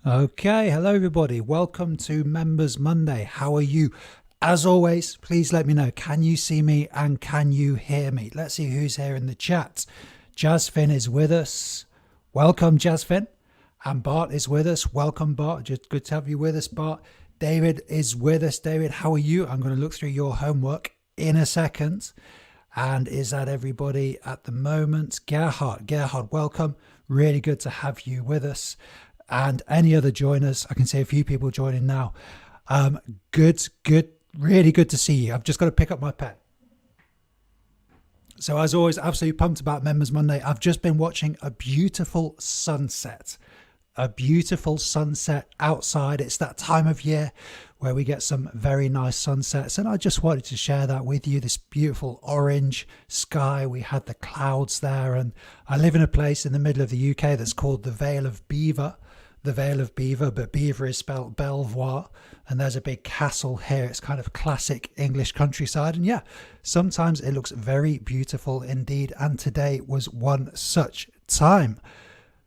Okay, hello everybody. Welcome to Members Monday. How are you? As always, please let me know. Can you see me and can you hear me? Let's see who's here in the chat. Jasfin is with us. Welcome, Jasfin. And Bart is with us. Welcome, Bart. Just good to have you with us, Bart. David is with us. David, how are you? I'm going to look through your homework in a second. And is that everybody at the moment? Gerhard, welcome. Really good to have you with us. And any other joiners, I can see a few people joining now. Good, really good to see you. I've just got to pick up my pen. So as always, absolutely pumped about Members Monday. I've just been watching a beautiful sunset outside. It's that time of year where we get some very nice sunsets, and I just wanted to share that with you. This beautiful orange sky, we had the clouds there, and I live in a place in the middle of the UK that's called the Vale of Belvoir, but Beaver is spelled Belvoir, and there's a big castle here. It's kind of classic English countryside, and yeah, sometimes it looks very beautiful indeed, and today was one such time.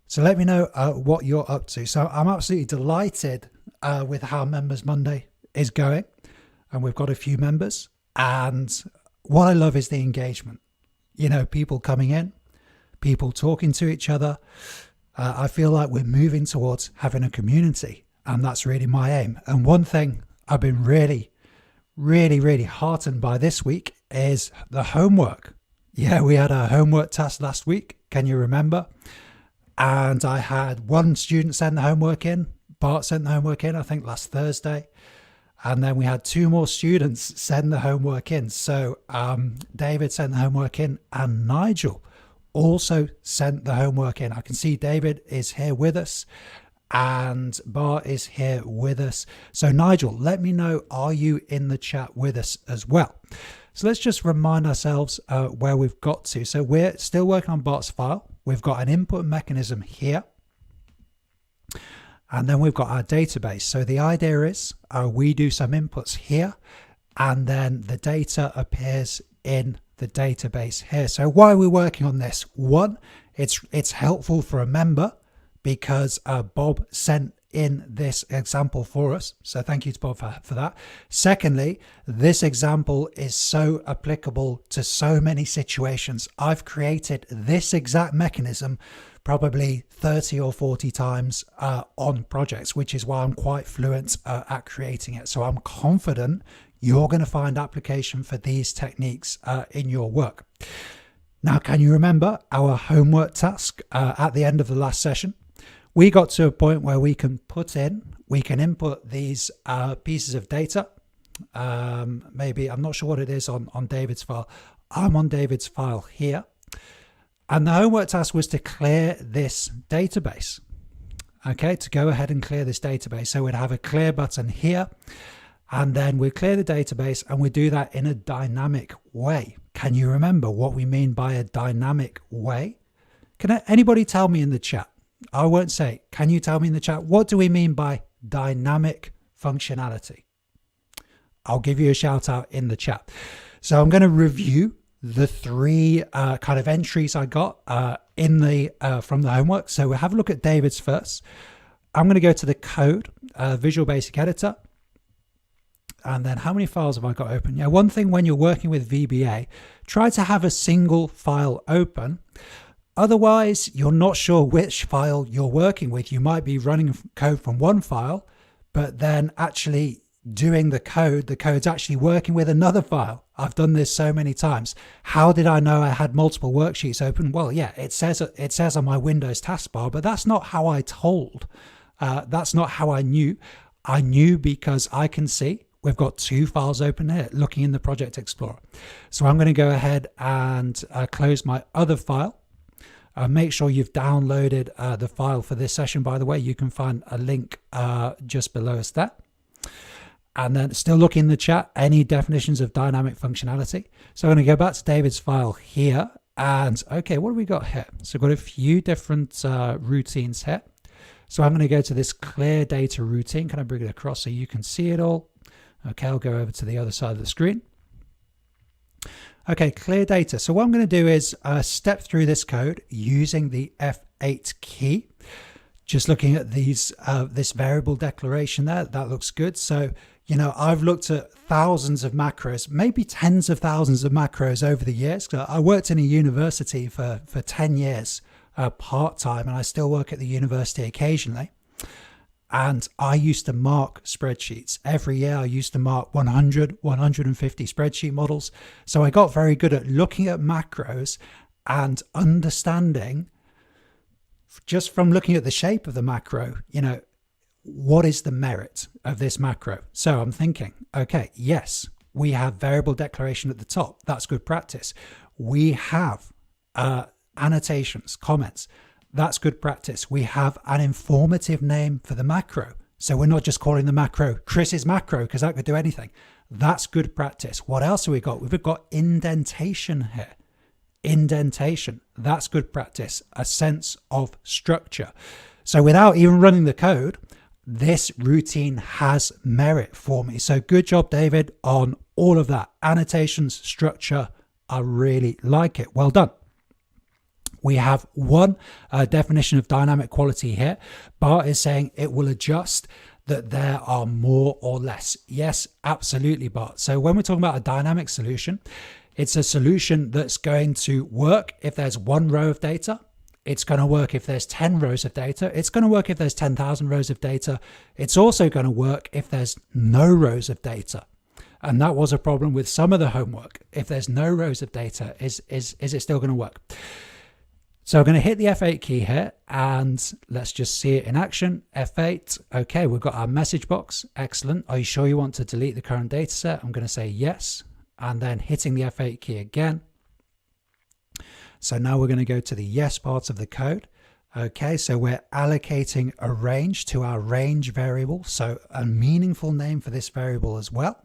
So let me know what you're up to. So I'm absolutely delighted with how Members Monday is going. And we've got a few members. And what I love is the engagement. You know, people coming in, people talking to each other. I feel like we're moving towards having a community. And that's really my aim. And one thing I've been really heartened by this week is the homework. Yeah, we had a homework task last week. Can you remember? And I had one student send the homework in. Bart sent the homework in, I think, last Thursday. And then we had two more students send the homework in. So David sent the homework in, and Nigel also sent the homework in. I can see David is here with us and Bart is here with us. So Nigel, let me know, are you in the chat with us as well? So let's just remind ourselves where we've got to. So we're still working on Bart's file. We've got an input mechanism here. And then we've got our database. So the idea is we do some inputs here, and then the data appears in the database here. So why are we working on this? One, it's helpful for a member because Bob sent in this example for us. So thank you to Bob for that. Secondly, this example is so applicable to so many situations. I've created this exact mechanism probably 30 or 40 times on projects, which is why I'm quite fluent at creating it. So I'm confident you're going to find application for these techniques in your work. Now, can you remember our homework task at the end of the last session? We got to a point where we can input these pieces of data. Maybe, I'm not sure what it is on David's file. I'm on David's file here. And the homework task was to clear this database. Okay, to go ahead and clear this database. So we'd have a clear button here, and then we'd clear the database, and we do that in a dynamic way. Can you remember what we mean by a dynamic way? Can anybody tell me in the chat? I won't say. Can you tell me in the chat, what do we mean by dynamic functionality? I'll give you a shout out in the chat. So I'm going to review the three kind of entries I got in the from the homework. So we'll have a look at David's first. I'm going to go to the code, Visual Basic Editor. And then how many files have I got open? Yeah, one thing when you're working with VBA, try to have a single file open. Otherwise, you're not sure which file you're working with. You might be running code from one file, but then actually doing the code's actually working with another file. I've done this so many times. How did I know I had multiple worksheets open? Well, yeah, it says on my Windows taskbar, but that's not how I told. That's not how I knew. I knew because I can see we've got two files open here looking in the Project Explorer. So I'm going to go ahead and close my other file. Make sure you've downloaded the file for this session. By the way, you can find a link just below us there. And then still look in the chat, any definitions of dynamic functionality. So I'm going to go back to David's file here. And okay, what have we got here? So we've got a few different routines here. So I'm going to go to this clear data routine. Can I bring it across so you can see it all? Okay, I'll go over to the other side of the screen. Okay, clear data. So what I'm going to do is step through this code using the F8 key. just looking at these, this variable declaration there, that looks good. So, you know, I've looked at thousands of macros, maybe tens of thousands of macros over the years. I worked in a university for 10 years part-time, and I still work at the university occasionally. And I used to mark spreadsheets. Every year I used to mark 100, 150 spreadsheet models. So I got very good at looking at macros and understanding, just from looking at the shape of the macro, you know, what is the merit of this macro? So I'm thinking, okay, yes, we have variable declaration at the top. That's good practice. We have annotations, comments. That's good practice. We have an informative name for the macro. So we're not just calling the macro Chris's macro, because that could do anything. That's good practice. What else have we got? We've got indentation here. Indentation. That's good practice. A sense of structure. So without even running the code, this routine has merit for me. So good job, David, on all of that. Annotations, structure. I really like it. Well done. We have one definition of dynamic quality here. Bart is saying it will adjust that there are more or less. Yes, absolutely, Bart. So when we're talking about a dynamic solution, it's a solution that's going to work if there's one row of data. It's going to work if there's 10 rows of data. It's going to work if there's 10,000 rows of data. It's also going to work if there's no rows of data. And that was a problem with some of the homework. If there's no rows of data, is it still going to work? So I'm going to hit the F8 key here, and let's just see it in action. F8. Okay, we've got our message box. Excellent. Are you sure you want to delete the current data set? I'm going to say yes, and then hitting the F8 key again. So now we're going to go to the yes part of the code. Okay, so we're allocating a range to our range variable. So a meaningful name for this variable as well.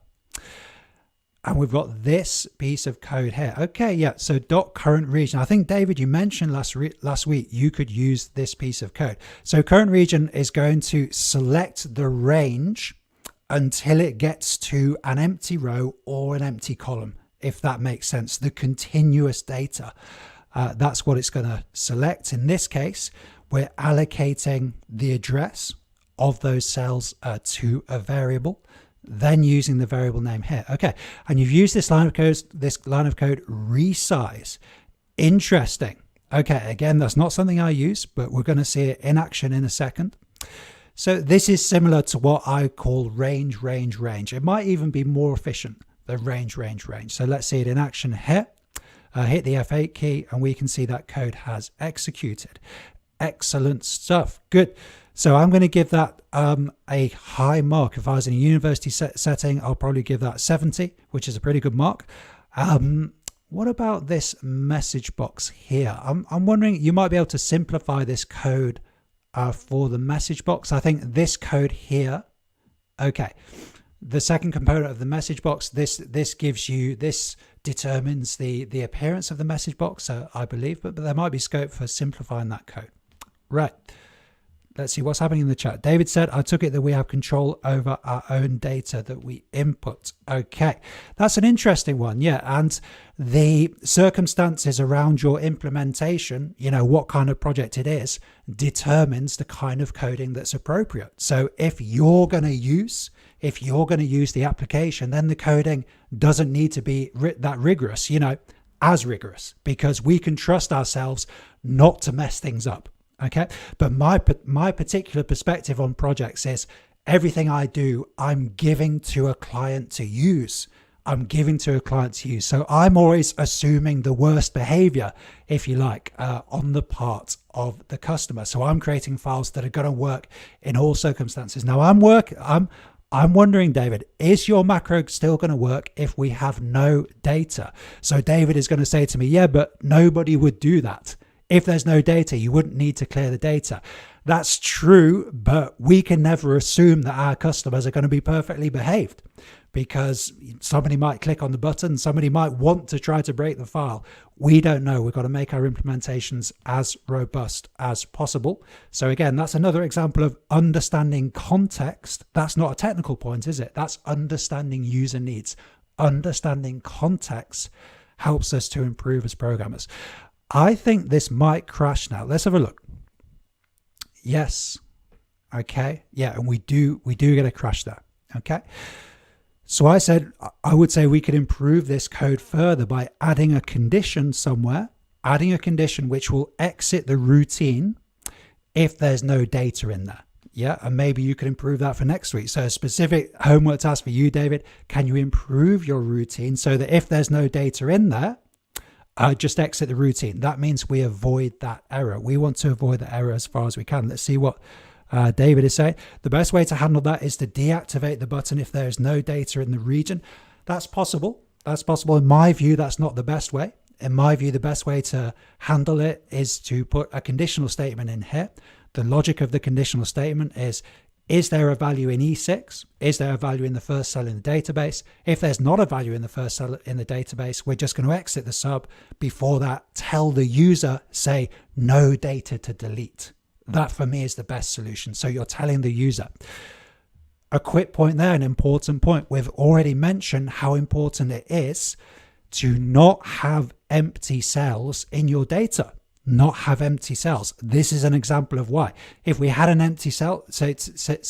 And we've got this piece of code here. Okay, yeah, so .current region. I think, David, you mentioned last week you could use this piece of code. So current region is going to select the range until it gets to an empty row or an empty column, if that makes sense. The continuous data. That's what it's going to select. In this case, we're allocating the address of those cells to a variable, then using the variable name here. Okay, and you've used this line of code, resize. Interesting. Okay, again, that's not something I use, but we're going to see it in action in a second. So this is similar to what I call range. It might even be more efficient than range. So let's see it in action here. Hit the F8 key, and we can see that code has executed. Excellent stuff. Good. So I'm going to give that a high mark. If I was in a university setting, I'll probably give that 70, which is a pretty good mark. What about this message box here? I'm wondering, you might be able to simplify this code for the message box. I think this code here, okay, the second component of the message box, this determines the appearance of the message box, I believe, but there might be scope for simplifying that code. Right. Let's see what's happening in the chat. David said, I took it that we have control over our own data that we input. Okay, that's an interesting one. Yeah, and the circumstances around your implementation, you know, what kind of project it is, determines the kind of coding that's appropriate. So if you're going to use the application, then the coding doesn't need to be that rigorous, you know, as rigorous, because we can trust ourselves not to mess things up. Okay, but my particular perspective on projects is everything I do, I'm giving to a client to use. So I'm always assuming the worst behavior, if you like, on the part of the customer. So I'm creating files that are going to work in all circumstances. Now I'm wondering, David, is your macro still going to work if we have no data? So David is going to say to me, yeah, but nobody would do that. If there's no data, you wouldn't need to clear the data. That's true, but we can never assume that our customers are going to be perfectly behaved, because somebody might click on the button, somebody might want to try to break the file. We don't know. We've got to make our implementations as robust as possible. So again, that's another example of understanding context. That's not a technical point, is it? That's understanding user needs. Understanding context helps us to improve as programmers. I think this might crash now. Let's have a look. Yes. Okay. Yeah. And we do get a crash there. Okay. So I would say we could improve this code further by adding a condition somewhere, adding a condition which will exit the routine if there's no data in there. Yeah, and maybe you could improve that for next week. So a specific homework task for you, David, can you improve your routine so that if there's no data in there, just exit the routine? That means we avoid that error. We want to avoid the error as far as we can. Let's see what David is saying. The best way to handle that is to deactivate the button if there's no data in the region. That's possible. That's possible. In my view, that's not the best way. In my view, the best way to handle it is to put a conditional statement in here. The logic of the conditional statement is there a value in E6? Is there a value in the first cell in the database? If there's not a value in the first cell in the database, we're just going to exit the sub. Before that, tell the user, say, no data to delete. That for me is the best solution. So you're telling the user. A quick point there, an important point. We've already mentioned how important it is to not have empty cells in your data. Not have empty cells. This is an example of why. If we had an empty cell, say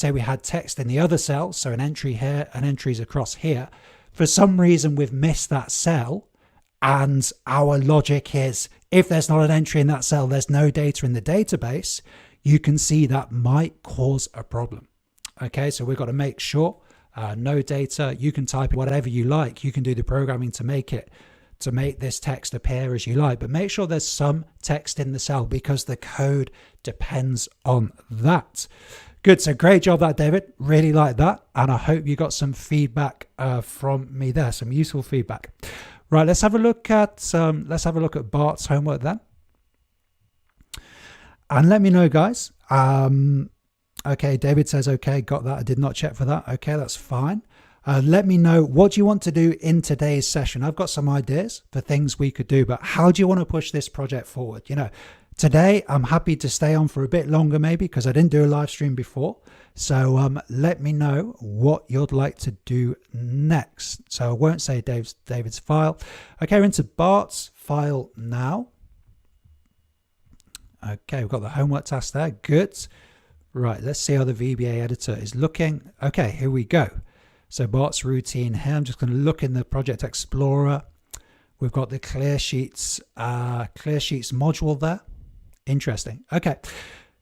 we had text in the other cell, so an entry here, an entry's across here, for some reason we've missed that cell, and our logic is if there's not an entry in that cell, there's no data in the database, you can see that might cause a problem. Okay, so we've got to make sure no data. You can type whatever you like. You can do the programming to make this text appear as you like, but make sure there's some text in the cell because the code depends on that. Good. So great job that, David. Really like that. And I hope you got some feedback from me there, some useful feedback. Right. Let's have a look at Bart's homework then. And let me know, guys. Okay. David says, okay, got that. I did not check for that. Okay. That's fine. Let me know, what do you want to do in today's session? I've got some ideas for things we could do, but how do you want to push this project forward? You know, today I'm happy to stay on for a bit longer maybe because I didn't do a live stream before. So let me know what you'd like to do next. So I won't say David's file. Okay, we're into Bart's file now. Okay, we've got the homework task there. Good. Right, let's see how the VBA editor is looking. Okay, here we go. So Bart's routine here. I'm just going to look in the Project Explorer. We've got the Clear Sheets module there. Interesting. Okay.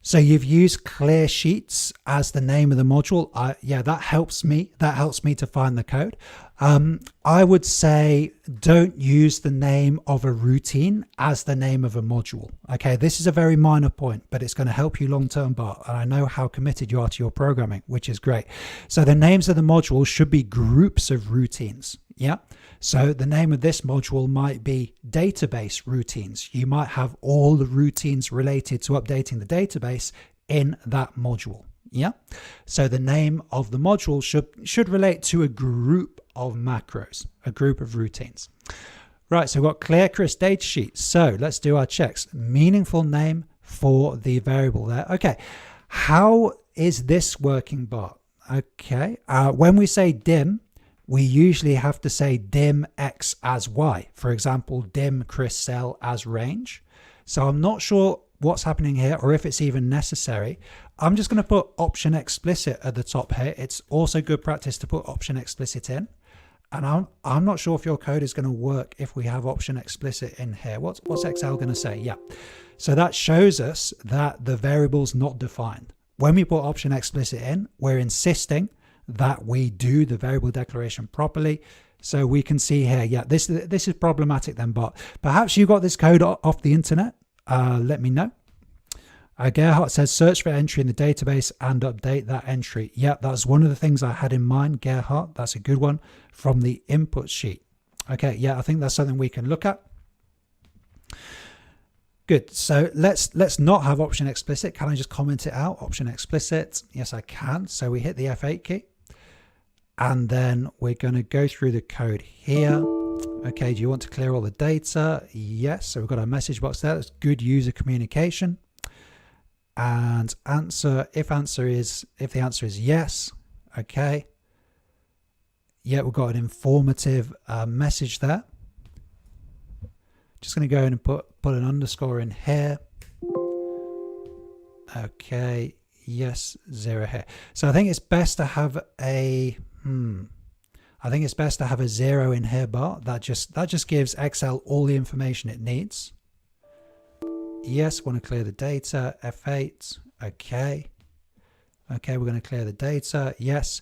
So you've used Clear Sheets as the name of the module. Yeah, that helps me. That helps me to find the code. I would say don't use the name of a routine as the name of a module. Okay, this is a very minor point, but it's going to help you long-term, Bart. And I know how committed you are to your programming, which is great. So the names of the modules should be groups of routines. Yeah. So the name of this module might be database routines. You might have all the routines related to updating the database in that module. Yeah. So the name of the module should relate to a group of macros, a group of routines. Right. So we've got clear Chris data sheet. So let's do our checks. Meaningful name for the variable there. Okay. How is this working, Bart? Okay. When we say dim, we usually have to say dim x as y. For example, dim Chris cell as range. So I'm not sure what's happening here or if it's even necessary. I'm just going to put option explicit at the top here. It's also good practice to put option explicit in. And I'm not sure if your code is going to work if we have option explicit in here. What's XL going to say? Yeah. So that shows us that the variable's not defined. When we put option explicit in, we're insisting that we do the variable declaration properly. So we can see here, yeah, this is problematic then, but perhaps you got this code off the internet. Let me know. Gerhardt says search for entry in the database and update that entry. Yeah, that's one of the things I had in mind, Gerhardt. That's a good one from the input sheet. Okay, yeah, I think that's something we can look at. Good. So let's not have option explicit. Can I just comment it out? Option explicit. Yes, I can. So we hit the F8 key. And then we're going to go through the code here. Okay, do you want to clear all the data? Yes. So we've got our message box there. That's good user communication. And answer, if the answer is yes. Okay. Yeah, we've got an informative message there. Just going to go in and put an underscore in here. Okay, yes, 0 here. So I think it's best to have a I think it's best to have a 0 in here, Bart. That just gives Excel all the information it needs. Yes, want to clear the data. F8. Okay. Okay, we're going to clear the data. Yes.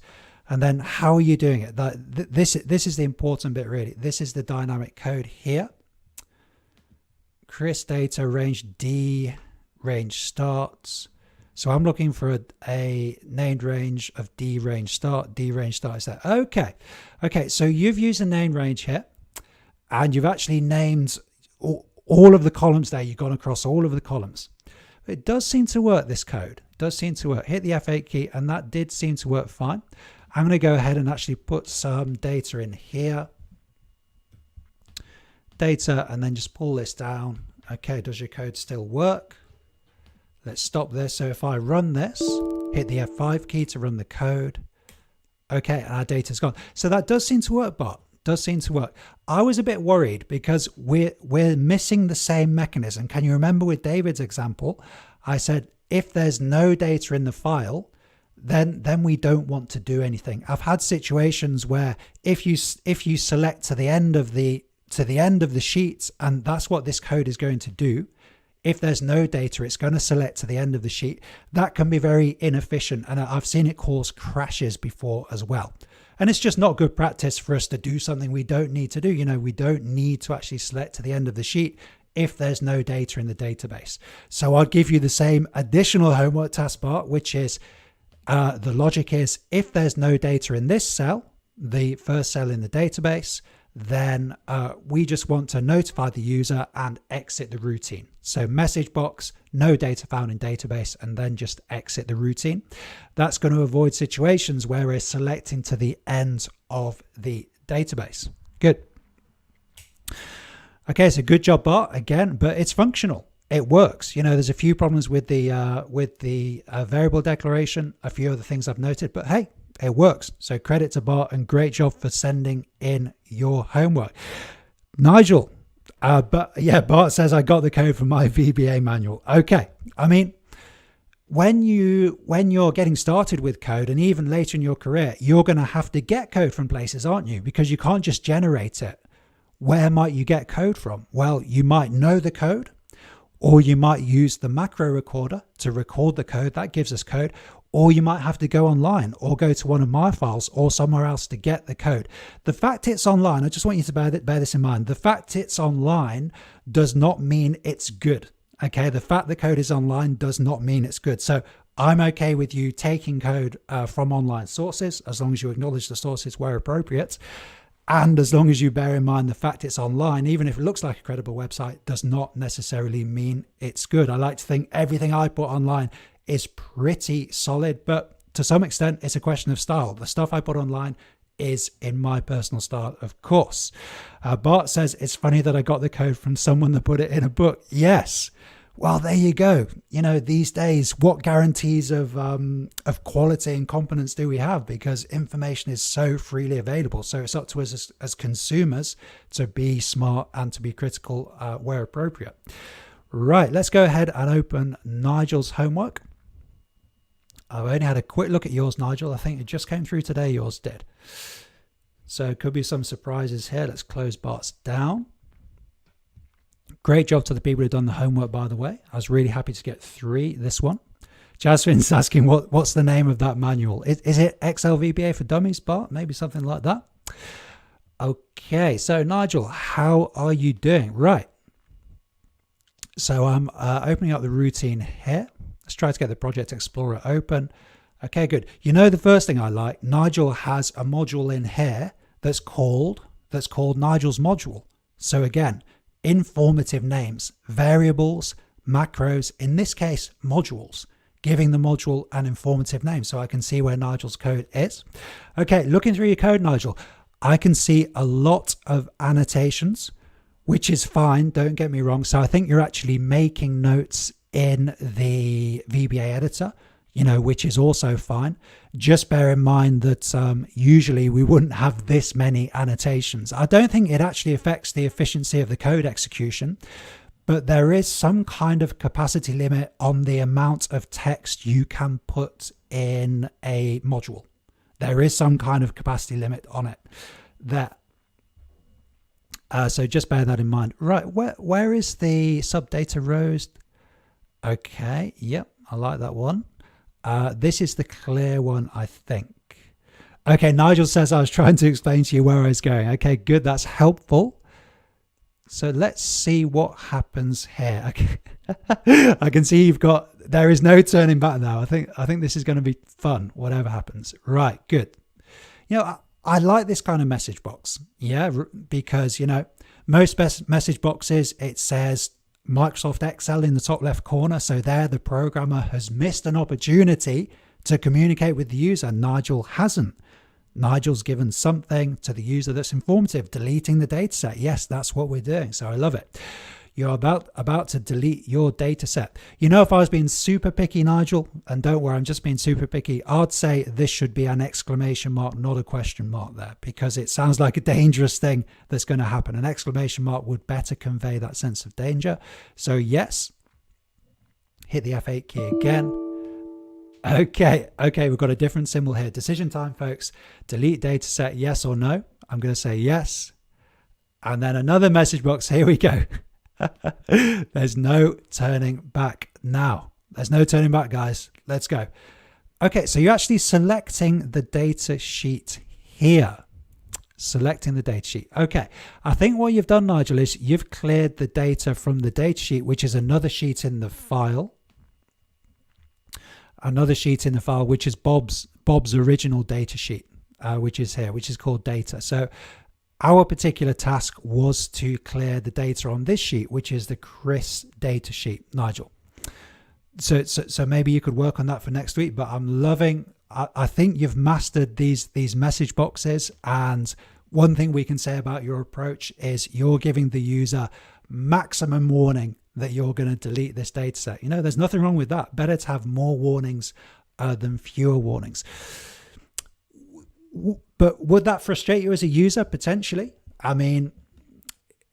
And then how are you doing it? This is the important bit, really. This is the dynamic code here. Chris data range D, range starts. So I'm looking for a named range of D range start. D range start is that. Okay. Okay, so you've used a named range here, and you've actually named all of the columns there. You've gone across all of the columns. It does seem to work, this code. It does seem to work. Hit the F8 key, and that did seem to work fine. I'm going to go ahead and actually put some data in here. Data, and then just pull this down. Okay, does your code still work? Let's stop this. So if I run this, hit the F5 key to run the code. Okay, and our data's gone. So that does seem to work, Bart. Does seem to work. I was a bit worried because we're missing the same mechanism. Can you remember with David's example? I said if there's no data in the file, then we don't want to do anything. I've had situations where if you select to the end of the sheet, and that's what this code is going to do. If there's no data, it's going to select to the end of the sheet. That can be very inefficient, and I've seen it cause crashes before as well. And it's just not good practice for us to do something we don't need to do. You know, we don't need to actually select to the end of the sheet if there's no data in the database. So I'll give you the same additional homework taskbar, which is the logic is if there's no data in this cell, the first cell in the database, then we just want to notify the user and exit the routine. So message box, no data found in database, and then just exit the routine. That's going to avoid situations where we're selecting to the end of the database. Good. Okay, so good job, Bart, again, but it's functional. It works. You know, there's a few problems with the variable declaration, a few other things I've noted, but hey, it works. So credit to Bart, and great job for sending in your homework. Nigel, but yeah, Bart says I got the code from my VBA manual. Okay, I mean, when you're getting started with code, and even later in your career, you're going to have to get code from places, aren't you? Because you can't just generate it. Where might you get code from? Well, you might know the code, or you might use the macro recorder to record the code. That gives us code. Or you might have to go online or go to one of my files or somewhere else to get the code. The fact it's online, I just want you to bear this in mind. The fact it's online does not mean it's good. Okay, the fact the code is online does not mean it's good. So I'm okay with you taking code from online sources as long as you acknowledge the sources where appropriate. And as long as you bear in mind the fact it's online, even if it looks like a credible website, does not necessarily mean it's good. I like to think everything I put online is pretty solid, but to some extent it's a question of style. The stuff I put online is in my personal style, of course. Bart says it's funny that I got the code from someone that put it in a book. Yes. Well, there you go. You know, these days, what guarantees of quality and competence do we have? Because information is so freely available. So it's up to us as consumers to be smart and to be critical where appropriate. Right, let's go ahead and open Nigel's homework. I've only had a quick look at yours, Nigel. I think it just came through today. Yours did. So could be some surprises here. Let's close Bart's down. Great job to the people who've done the homework, by the way. I was really happy to get 3 this one. Jasmine's asking what's the name of that manual. Is it Excel VBA for Dummies, Bart? Maybe something like that. Okay, so Nigel, how are you doing? Right. So I'm opening up the routine here. Let's try to get the Project Explorer open. Okay, good. You know, the first thing I like, Nigel has a module in here that's called Nigel's module. So again, informative names, variables, macros, in this case, modules, giving the module an informative name so I can see where Nigel's code is. Okay, looking through your code, Nigel, I can see a lot of annotations, which is fine, don't get me wrong. So I think you're actually making notes in the VBA editor, you know, which is also fine. Just bear in mind that usually we wouldn't have this many annotations. I don't think it actually affects the efficiency of the code execution, but there is some kind of capacity limit on the amount of text you can put in a module. There is some kind of capacity limit on it there. So just bear that in mind. Right, where is the subdata rows? Okay, yep, I like that one. This is the clear one, I think. Okay, Nigel says I was trying to explain to you where I was going. Okay, good, that's helpful. So let's see what happens here. Okay. I can see there is no turning back now. I think this is going to be fun, whatever happens. Right, good. I like this kind of message box, because most message boxes, it says Microsoft Excel in the top left corner. So there the programmer has missed an opportunity to communicate with the user. Nigel hasn't. Nigel's given something to the user that's informative, deleting the data set. Yes, that's what we're doing. So I love it. You're about to delete your data set. If I was being super picky, Nigel, and don't worry, I'm just being super picky, I'd say this should be an exclamation mark, not a question mark there, because it sounds like a dangerous thing that's going to happen. An exclamation mark would better convey that sense of danger. So yes, hit the F8 key again. Okay, we've got a different symbol here. Decision time, folks. Delete data set, yes or no. I'm going to say yes. And then another message box. Here we go. There's no turning back now. There's no turning back, guys. Let's go. Okay, so you're actually selecting the data sheet here. Selecting the data sheet. Okay, I think what you've done, Nigel, is you've cleared the data from the data sheet, which is another sheet in the file. Another sheet in the file, which is Bob's original data sheet, which is here, which is called data. So our particular task was to clear the data on this sheet, which is the Chris data sheet, Nigel. So maybe you could work on that for next week, but I'm loving, I think you've mastered these message boxes. And one thing we can say about your approach is you're giving the user maximum warning that you're going to delete this data set. There's nothing wrong with that. Better to have more warnings than fewer warnings. But would that frustrate you as a user? Potentially. I mean,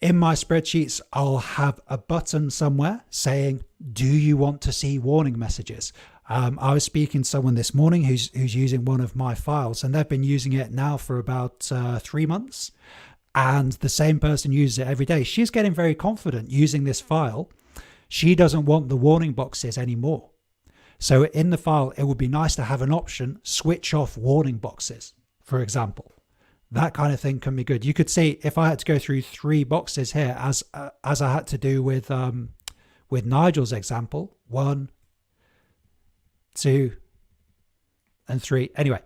in my spreadsheets, I'll have a button somewhere saying, do you want to see warning messages? I was speaking to someone this morning who's using one of my files, and they've been using it now for about 3 months. And the same person uses it every day. She's getting very confident using this file. She doesn't want the warning boxes anymore. So in the file, it would be nice to have an option, switch off warning boxes, for example. That kind of thing can be good. You could see if I had to go through 3 boxes here, as I had to do with Nigel's example, 1, 2, and 3. Anyway,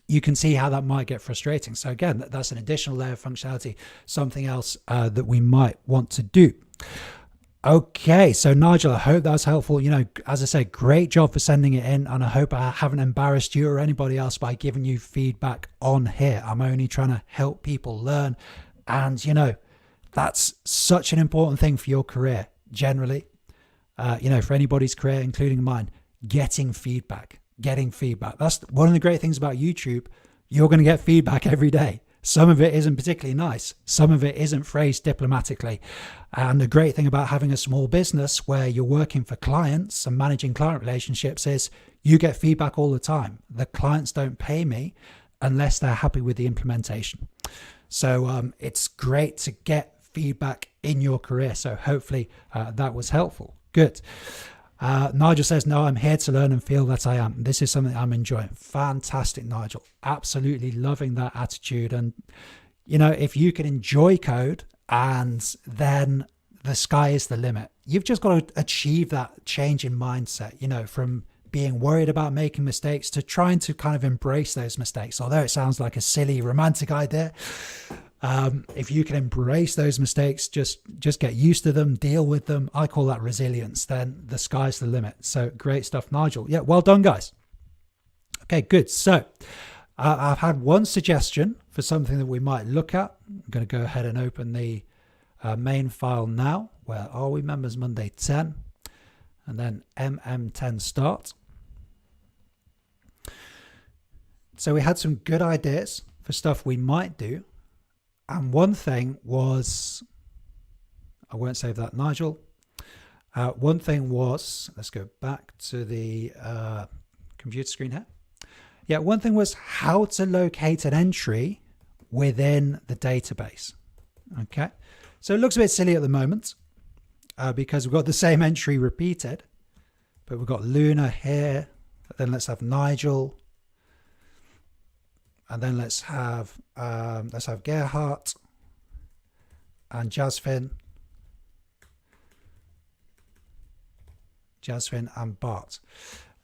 you can see how that might get frustrating. So again, that's an additional layer of functionality, something else that we might want to do. Okay, so Nigel, I hope that's helpful. As I said, great job for sending it in, and I hope I haven't embarrassed you or anybody else by giving you feedback on here. I'm only trying to help people learn, and that's such an important thing for your career generally. For anybody's career, including mine, getting feedback. That's one of the great things about YouTube. You're going to get feedback every day. Some of it isn't particularly nice. Some of it isn't phrased diplomatically. And the great thing about having a small business where you're working for clients and managing client relationships is you get feedback all the time. The clients don't pay me unless they're happy with the implementation. So it's great to get feedback in your career. So hopefully that was helpful. Good. Nigel says, no, I'm here to learn and feel that I am. This is something I'm enjoying. Fantastic, Nigel. Absolutely loving that attitude. And, if you can enjoy code and then the sky is the limit, you've just got to achieve that change in mindset, from being worried about making mistakes to trying to kind of embrace those mistakes. Although it sounds like a silly romantic idea. If you can embrace those mistakes, just get used to them, deal with them. I call that resilience. Then the sky's the limit. So great stuff, Nigel. Yeah, well done, guys. Okay, good. So I've had one suggestion for something that we might look at. I'm going to go ahead and open the main file now. Where are we? Members Monday 10, and then MM10 start. So we had some good ideas for stuff we might do. And one thing was, I won't save that, Nigel. One thing was, let's go back to the computer screen here. Yeah, one thing was how to locate an entry within the database. Okay, so it looks a bit silly at the moment because we've got the same entry repeated, but we've got Luna here. Then let's have Nigel, and then let's have Gerhardt and Jasvin and Bart.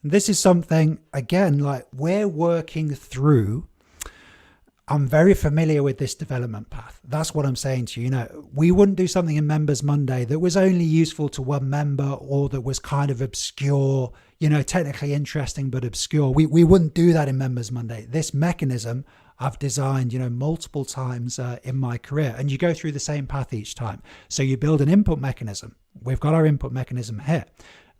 This is something, again, like we're working through. I'm very familiar with this development path. That's what I'm saying to you. You know, we wouldn't do something in Members Monday that was only useful to one member or that was kind of obscure, you know, technically interesting but obscure. We wouldn't do that in Members Monday. This mechanism I've designed, you know, multiple times in my career, and you go through the same path each time. So you build an input mechanism. We've got our input mechanism here.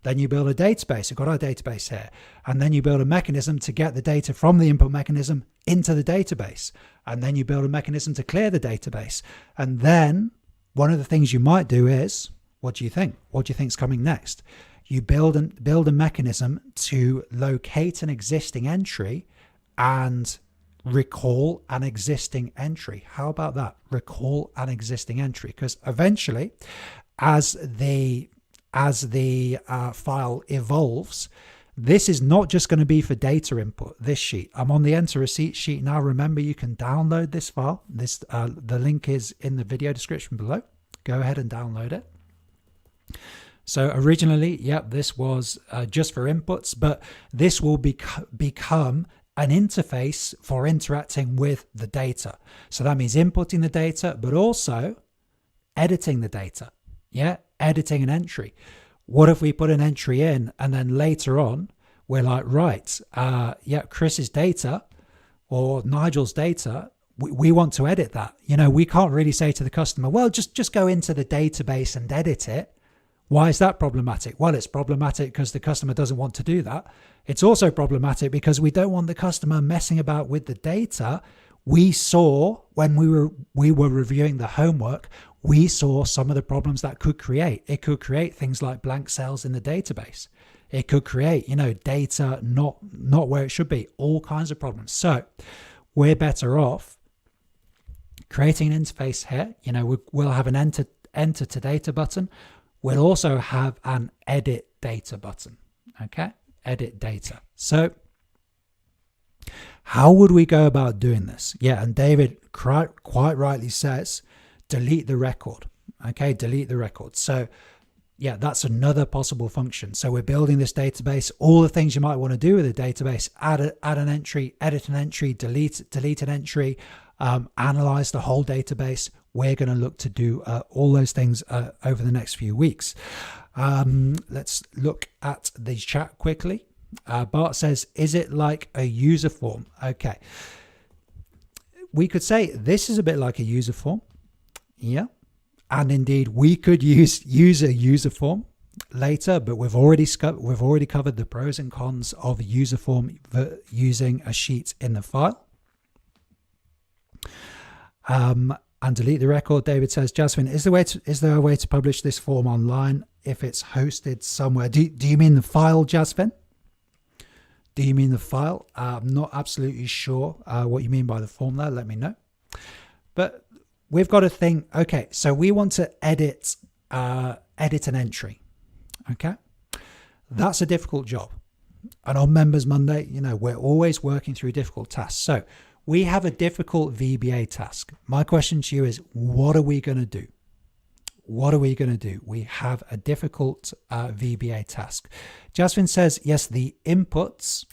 Then you build a database. We've got our database here. And then you build a mechanism to get the data from the input mechanism into the database. And then you build a mechanism to clear the database. And then one of the things you might do is, what do you think? What do you think is coming next? You build a mechanism to locate an existing entry and recall an existing entry. How about that? Recall an existing entry. Because eventually, as the file evolves, this is not just going to be for data input, this sheet. I'm on the enter receipt sheet now. Remember, you can download this file. The link is in the video description below. Go ahead and download it. So originally, yep, this was just for inputs, but this will become an interface for interacting with the data. So that means inputting the data, but also editing the data. Yeah, editing an entry. What if we put an entry in and then later on we're like, right, yeah, Chris's data or Nigel's data, we want to edit that. You know, we can't really say to the customer, well, just go into the database and edit it. Why is that problematic? Well, it's problematic because the customer doesn't want to do that. It's also problematic because we don't want the customer messing about with the data. We saw when we were reviewing the homework, we saw some of the problems that could create. It could create things like blank cells in the database. It could create, you know, data not where it should be, all kinds of problems. So we're better off creating an interface here. You know, we'll have an enter to data button. We'll also have an edit data button. Okay, edit data. So how would we go about doing this? Yeah, and David quite rightly says, delete the record. Okay, delete the record. So yeah, that's another possible function. So we're building this database, all the things you might want to do with a database, add an entry, edit an entry, delete an entry, analyze the whole database. We're going to look to do all those things over the next few weeks. Let's look at the chat quickly. Bart says, is it like a user form? Okay. We could say this is a bit like a user form. Yeah. And indeed, we could use a user form later, but we've already covered the pros and cons of a user form using a sheet in the file. And delete the record. David says, Jasmine, is there a way to publish this form online if it's hosted somewhere? Do you mean the file, Jasmine? Do you mean the file? I'm not absolutely sure what you mean by the form there. Let me know. But we've got a thing. Okay, so we want to edit an entry. Okay, that's a difficult job. And on Members Monday, you know, we're always working through difficult tasks. So we have a difficult VBA task. My question to you is, what are we going to do? What are we going to do? We have a difficult VBA task. Jasmine says, yes, the inputs.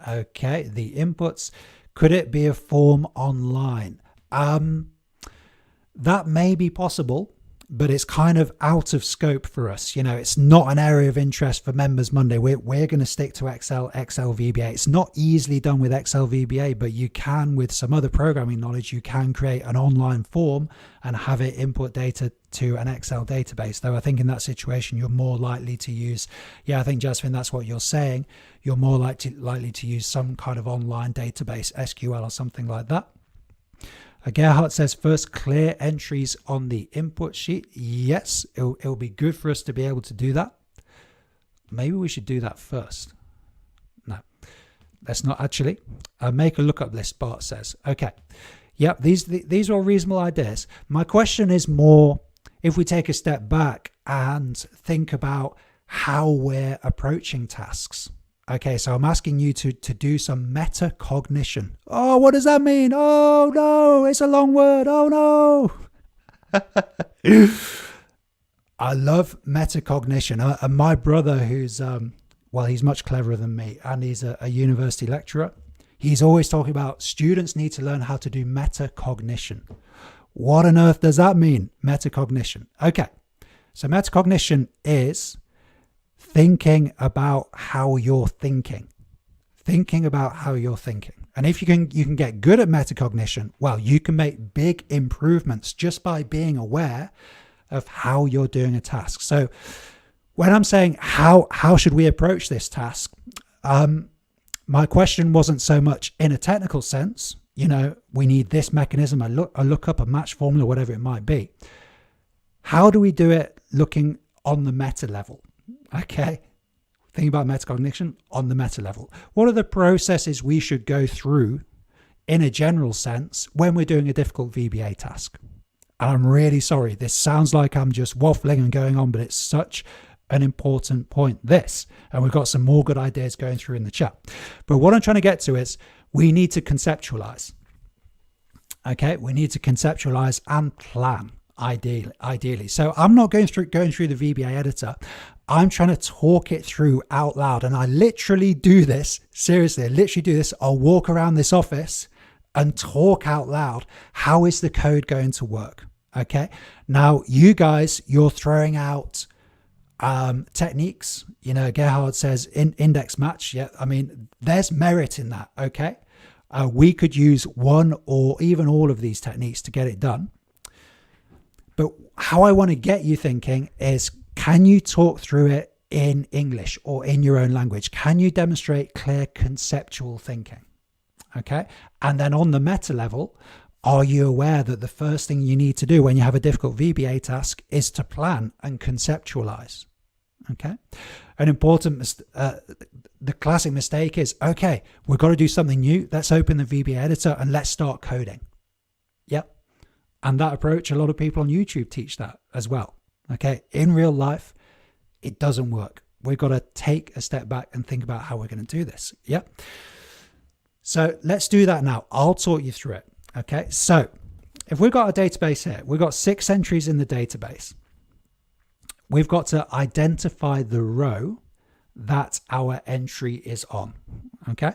Okay, the inputs. Could it be a form online? That may be possible, but it's kind of out of scope for us. You know, it's not an area of interest for Members Monday. We're going to stick to Excel VBA. It's not easily done with Excel VBA, but you can, with some other programming knowledge, you can create an online form and have it input data to an Excel database. Though I think in that situation, you're more likely to use, yeah, I think, Jasmine, that's what you're saying. You're more likely to use some kind of online database, SQL or something like that. Gerhard says first clear entries on the input sheet. Yes, it'll be good for us to be able to do that. Maybe we should do that first. No, let's not actually. Make a lookup list, Bart says. Okay. Yep, these are all reasonable ideas. My question is more, if we take a step back and think about how we're approaching tasks. Okay, so I'm asking you to do some metacognition. Oh, what does that mean? Oh no, it's a long word. Oh no. I love metacognition. And my brother, who's, well, he's much cleverer than me, and he's a university lecturer. He's always talking about students need to learn how to do metacognition. What on earth does that mean, metacognition? Okay, so metacognition is thinking about how you're thinking. Thinking about how you're thinking. And if you can get good at metacognition, well, you can make big improvements just by being aware of how you're doing a task. So when I'm saying how should we approach this task, my question wasn't so much in a technical sense, you know, we need this mechanism, a lookup, a match formula, whatever it might be. How do we do it looking on the meta level? Okay, think about metacognition on the meta level. What are the processes we should go through in a general sense when we're doing a difficult VBA task? And I'm really sorry, this sounds like I'm just waffling and going on, but it's such an important point, this. And we've got some more good ideas going through in the chat. But what I'm trying to get to is we need to conceptualize. Okay, we need to conceptualize and plan. Ideally. So I'm not going through the VBA editor. I'm trying to talk it through out loud. And I literally do this. Seriously, I literally do this. I'll walk around this office and talk out loud. How is the code going to work? Okay. Now, you guys, you're throwing out techniques. You know, Gerhard says index match. Yeah. I mean, there's merit in that. Okay. We could use one or even all of these techniques to get it done. But how I want to get you thinking is, can you talk through it in English or in your own language? Can you demonstrate clear conceptual thinking? Okay. And then on the meta level, are you aware that the first thing you need to do when you have a difficult VBA task is to plan and conceptualize? Okay. An important, the classic mistake is, okay, we've got to do something new. Let's open the VBA editor and let's start coding. Yep. And that approach, a lot of people on YouTube teach that as well. Okay. In real life, it doesn't work. We've got to take a step back and think about how we're going to do this. Yep. So let's do that now. I'll talk you through it. Okay. So if we've got a database here, we've got 6 entries in the database. We've got to identify the row that our entry is on. Okay.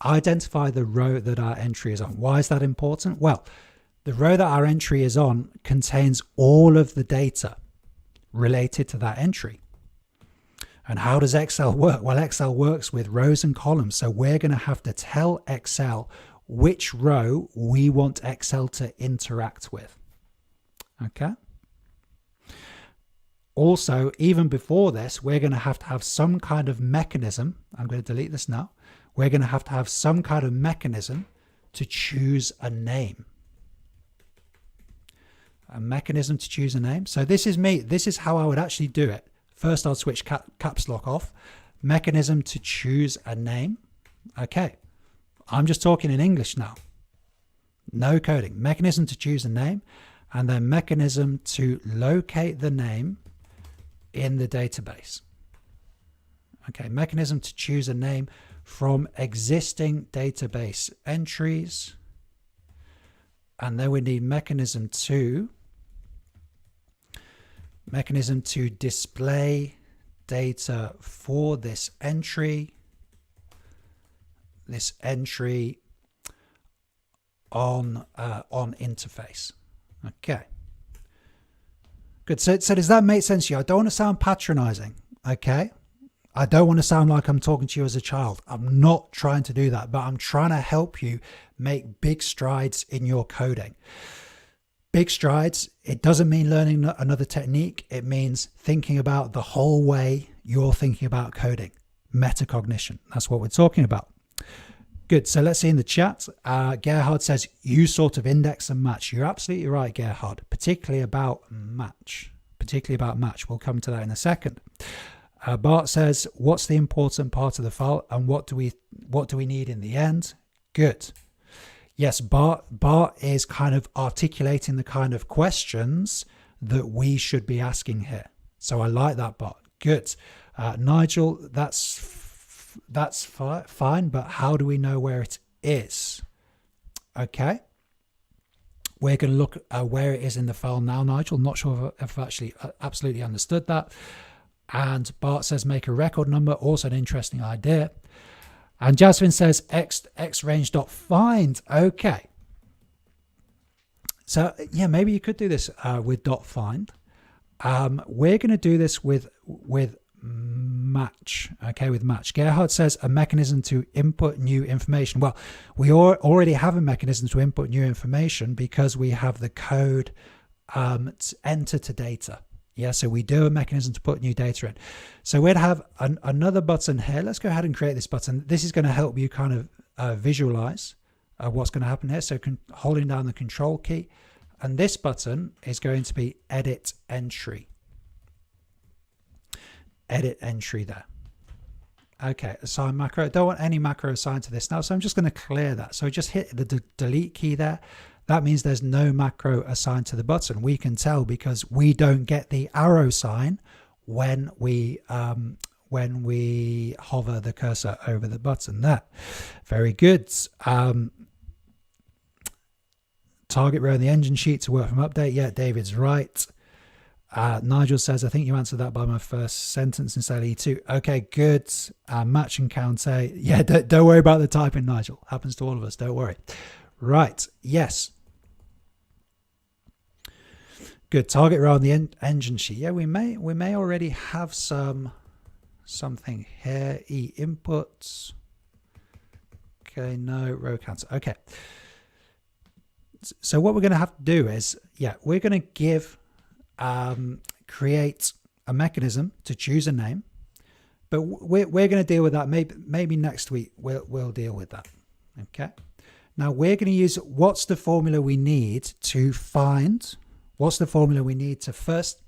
Identify the row that our entry is on. Why is that important? Well, the row that our entry is on contains all of the data related to that entry. And how does Excel work? Well, Excel works with rows and columns. So we're going to have to tell Excel which row we want Excel to interact with. Okay. Also, even before this, we're going to have some kind of mechanism. I'm going to delete this now. We're going to have some kind of mechanism to choose a name. A mechanism to choose a name. So this is me. This is how I would actually do it. First, I'll switch caps lock off. Mechanism to choose a name. Okay. I'm just talking in English now. No coding. Mechanism to choose a name, and then mechanism to locate the name in the database. Okay. Mechanism to choose a name from existing database entries. And then we need mechanism to display data for this entry on interface. Okay, good. So does that make sense to you? I don't want to sound patronizing. Okay, I don't want to sound like I'm talking to you as a child. I'm not trying to do that, but I'm trying to help you make big strides in your coding. Big strides, it doesn't mean learning another technique. It means thinking about the whole way you're thinking about coding. Metacognition, that's what we're talking about. Good. So let's see in the chat. Gerhard says, you sort of index and match. You're absolutely right, Gerhard, particularly about match. We'll come to that in a second. Bart says, what's the important part of the file and what do we need in the end? Good. Yes, Bart is kind of articulating the kind of questions that we should be asking here. So I like that, Bart. Good. Nigel, that's fine, but how do we know where it is? Okay. We're going to look at where it is in the file now, Nigel. Not sure if I've actually absolutely understood that. And Bart says make a record number, also an interesting idea. And Jasmine says xrange.find. Okay. So yeah, maybe you could do this with .find. We're going to do this with match. Okay, with match. Gerhard says a mechanism to input new information. Well, we already have a mechanism to input new information because we have the code to enter to data. Yeah, so we do a mechanism to put new data in. So we'd have another button here. Let's go ahead and create this button. This is going to help you kind of visualize what's going to happen here. So holding down the control key, and this button is going to be edit entry. Edit entry there. Okay, assign macro. Don't want any macro assigned to this now, so I'm just going to clear that. So just hit the delete key there. That means there's no macro assigned to the button. We can tell because we don't get the arrow sign when we hover the cursor over the button there. Very good. Target row in the engine sheet to work from update. Yeah, David's right. Nigel says, I think you answered that by my first sentence instead of E2. Okay, good. Match and counter. Yeah, don't worry about the typing, Nigel. Happens to all of us. Don't worry. Right. Yes. Good. Target row on the engine sheet. Yeah, we may already have something here. E inputs. Okay, no row counter. Okay. So what we're going to have to do is, yeah, we're going to give create a mechanism to choose a name, but we're going to deal with that maybe next week. We'll deal with that. Okay. Now we're going to use what's the formula we need to find. What's the formula we need to first?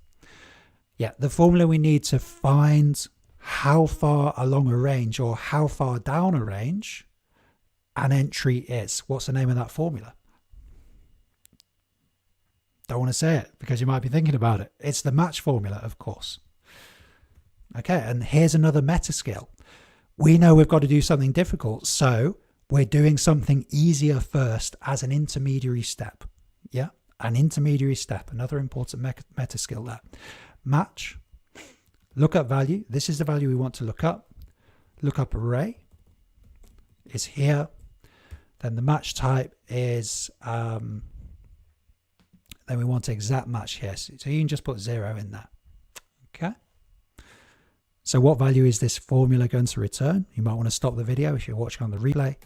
Yeah, the formula we need to find how far along a range or how far down a range an entry is. What's the name of that formula? Don't want to say it because you might be thinking about it. It's the match formula, of course. Okay, and here's another meta skill. We know we've got to do something difficult, so we're doing something easier first as an intermediary step. Yeah, an intermediary step, another important meta skill there. Match, lookup value. This is the value we want to look up. Lookup array is here. Then the match type is... then we want exact match here. So you can just put 0 in there. Okay. So what value is this formula going to return? You might want to stop the video if you're watching on the replay.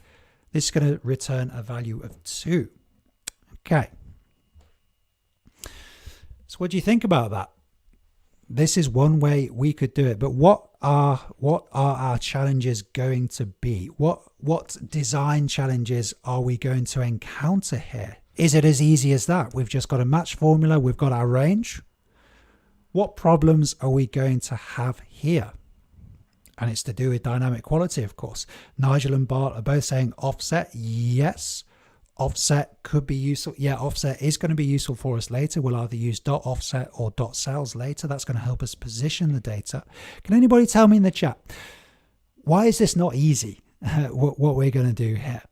This is going to return a value of 2. Okay. So what do you think about that? This is one way we could do it, but what are our challenges going to be? What design challenges are we going to encounter here? Is it as easy as that? We've just got a match formula. We've got our range. What problems are we going to have here? And it's to do with dynamic quality, of course. Nigel and Bart are both saying offset. Yes, offset could be useful. Yeah, offset is going to be useful for us later. We'll either use .offset or .cells later. That's going to help us position the data. Can anybody tell me in the chat, why is this not easy, what we're going to do here?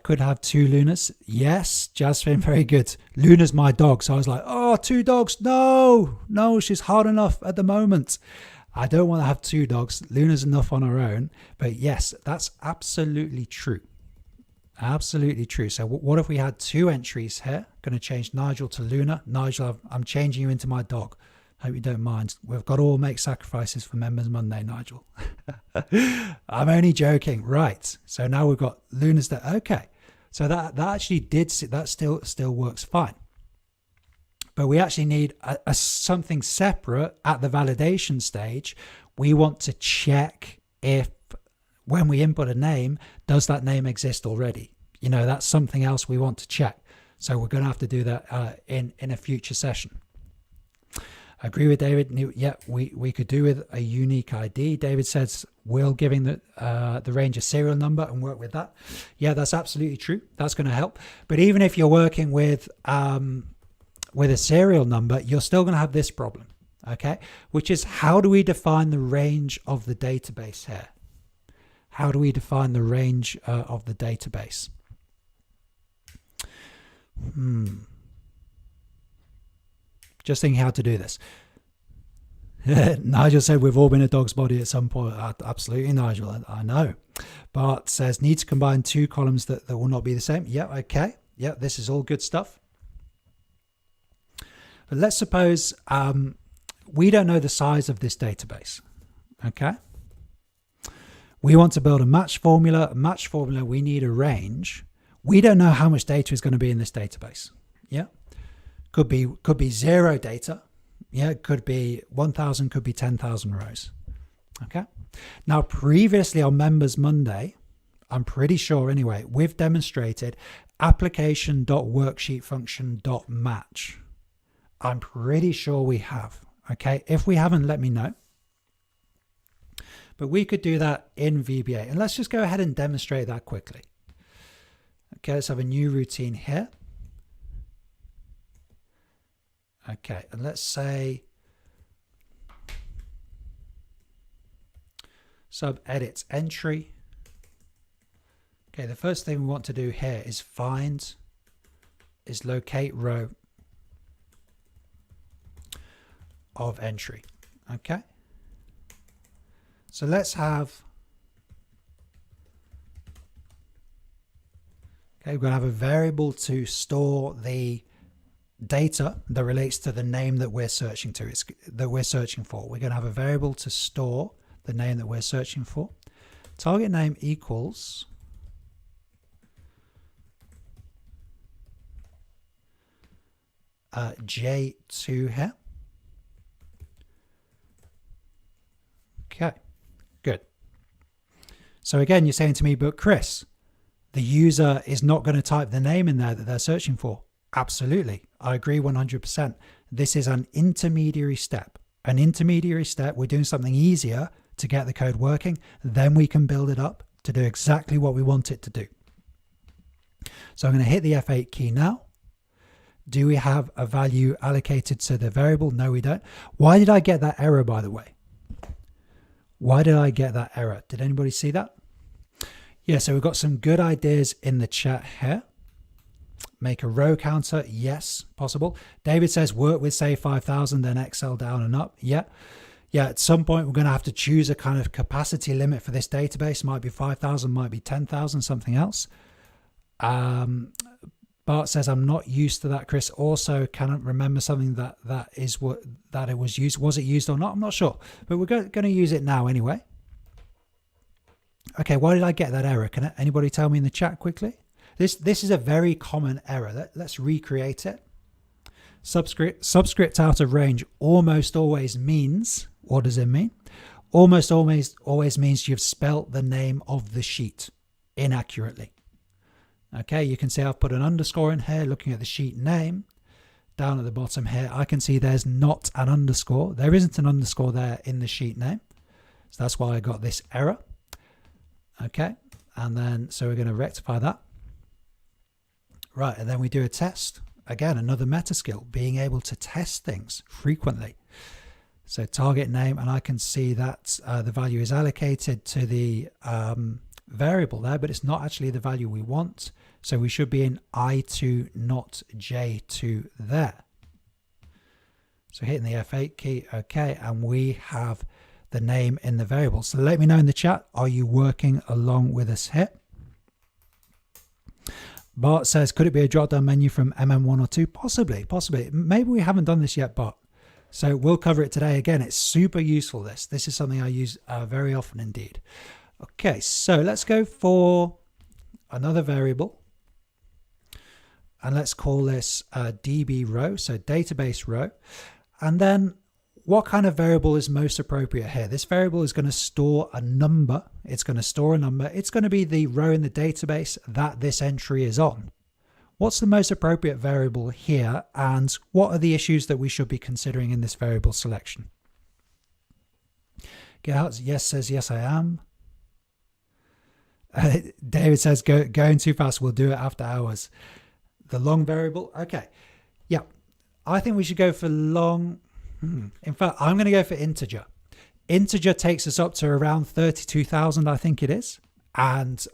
Could have 2 Lunas. Yes, Jasmine, very good. Luna's my dog. So I was like, oh, 2 dogs. No, she's hard enough at the moment. I don't want to have 2 dogs. Luna's enough on her own. But yes, that's absolutely true. Absolutely true. So what if we had 2 entries here? Going to change Nigel to Luna. Nigel, I'm changing you into my dog. Hope you don't mind. We've got to all make sacrifices for Members Monday, Nigel. I'm only joking. Right. So now we've got Luna's there. Okay. So that actually that still works fine. But we actually need a something separate at the validation stage. We want to check if when we input a name, does that name exist already? You know, that's something else we want to check. So we're going to have to do that in a future session. I agree with David. Yeah, we could do with a unique ID. David says we'll giving the range a serial number and work with that. Yeah, that's absolutely true. That's going to help. But even if you're working with a serial number, you're still going to have this problem, okay? Which is, how do we define the range of the database here? How do we define the range of the database? Just thinking how to do this. Nigel said we've all been a dog's body at some point. Absolutely, Nigel, I know. Bart says need to combine two columns that will not be the same. Yeah, okay. Yeah, this is all good stuff. But let's suppose we don't know the size of this database. Okay. We want to build a match formula. A match formula, we need a range. We don't know how much data is going to be in this database. Yeah. Could be zero data. Yeah, it could be 1,000, could be 10,000 rows. Okay. Now, previously on Members Monday, I'm pretty sure anyway, we've demonstrated Application.WorksheetFunction.match. I'm pretty sure we have. Okay. If we haven't, let me know. But we could do that in VBA. And let's just go ahead and demonstrate that quickly. Okay, let's have a new routine here. Okay, and let's say sub-edit entry. Okay, the first thing we want to do here is locate row of entry. Okay. So let's have, okay, we're going to have a variable to store the data that relates to the name that we're searching for. We're going to have a variable to store the name that we're searching for. Target name equals J2 here. Okay, good. So again, you're saying to me, but Chris, the user is not going to type the name in there that they're searching for. Absolutely. I agree 100%. This is an intermediary step. An intermediary step, we're doing something easier to get the code working. Then we can build it up to do exactly what we want it to do. So I'm going to hit the F8 key now. Do we have a value allocated to the variable? No, we don't. Why did I get that error, by the way? Why did I get that error? Did anybody see that? Yeah, so we've got some good ideas in the chat here. Make a row counter. Yes, possible. David says work with say 5,000, then Excel down and up. Yeah. Yeah, at some point we're going to have to choose a kind of capacity limit for this database. Might be 5,000, might be 10,000, something else. Bart says I'm not used to that. Chris also cannot remember something that it was used. Was it used or not? I'm not sure, but we're going to use it now anyway. Okay, why did I get that error? Can anybody tell me in the chat quickly? This is a very common error. Let's recreate it. Subscript out of range almost always means, what does it mean? Almost always means you've spelt the name of the sheet inaccurately. Okay, you can see I've put an underscore in here looking at the sheet name. Down at the bottom here, I can see there's not an underscore. There isn't an underscore there in the sheet name. So that's why I got this error. Okay, and then so we're going to rectify that. Right, and then we do a test. Again, another meta skill, being able to test things frequently. So target name, and I can see that the value is allocated to the variable there, but it's not actually the value we want. So we should be in I2, not J2 there. So hitting the F8 key, okay, and we have the name in the variable. So let me know in the chat, are you working along with us here? Bart says, could it be a drop-down menu from MM1 or 2? Possibly. Maybe we haven't done this yet, Bart. So we'll cover it today. Again, it's super useful, this. This is something I use very often indeed. Okay, so let's go for another variable. And let's call this DB row, so database row. And then what kind of variable is most appropriate here? This variable is going to store a number. It's going to store a number. It's going to be the row in the database that this entry is on. What's the most appropriate variable here, and what are the issues that we should be considering in this variable selection? Gerhard, yes, says yes I am. David says going too fast, we'll do it after hours. The long variable, okay. Yeah, I think we should go for long. In fact, I'm going to go for integer. Integer takes us up to around 32,000, I think it is. And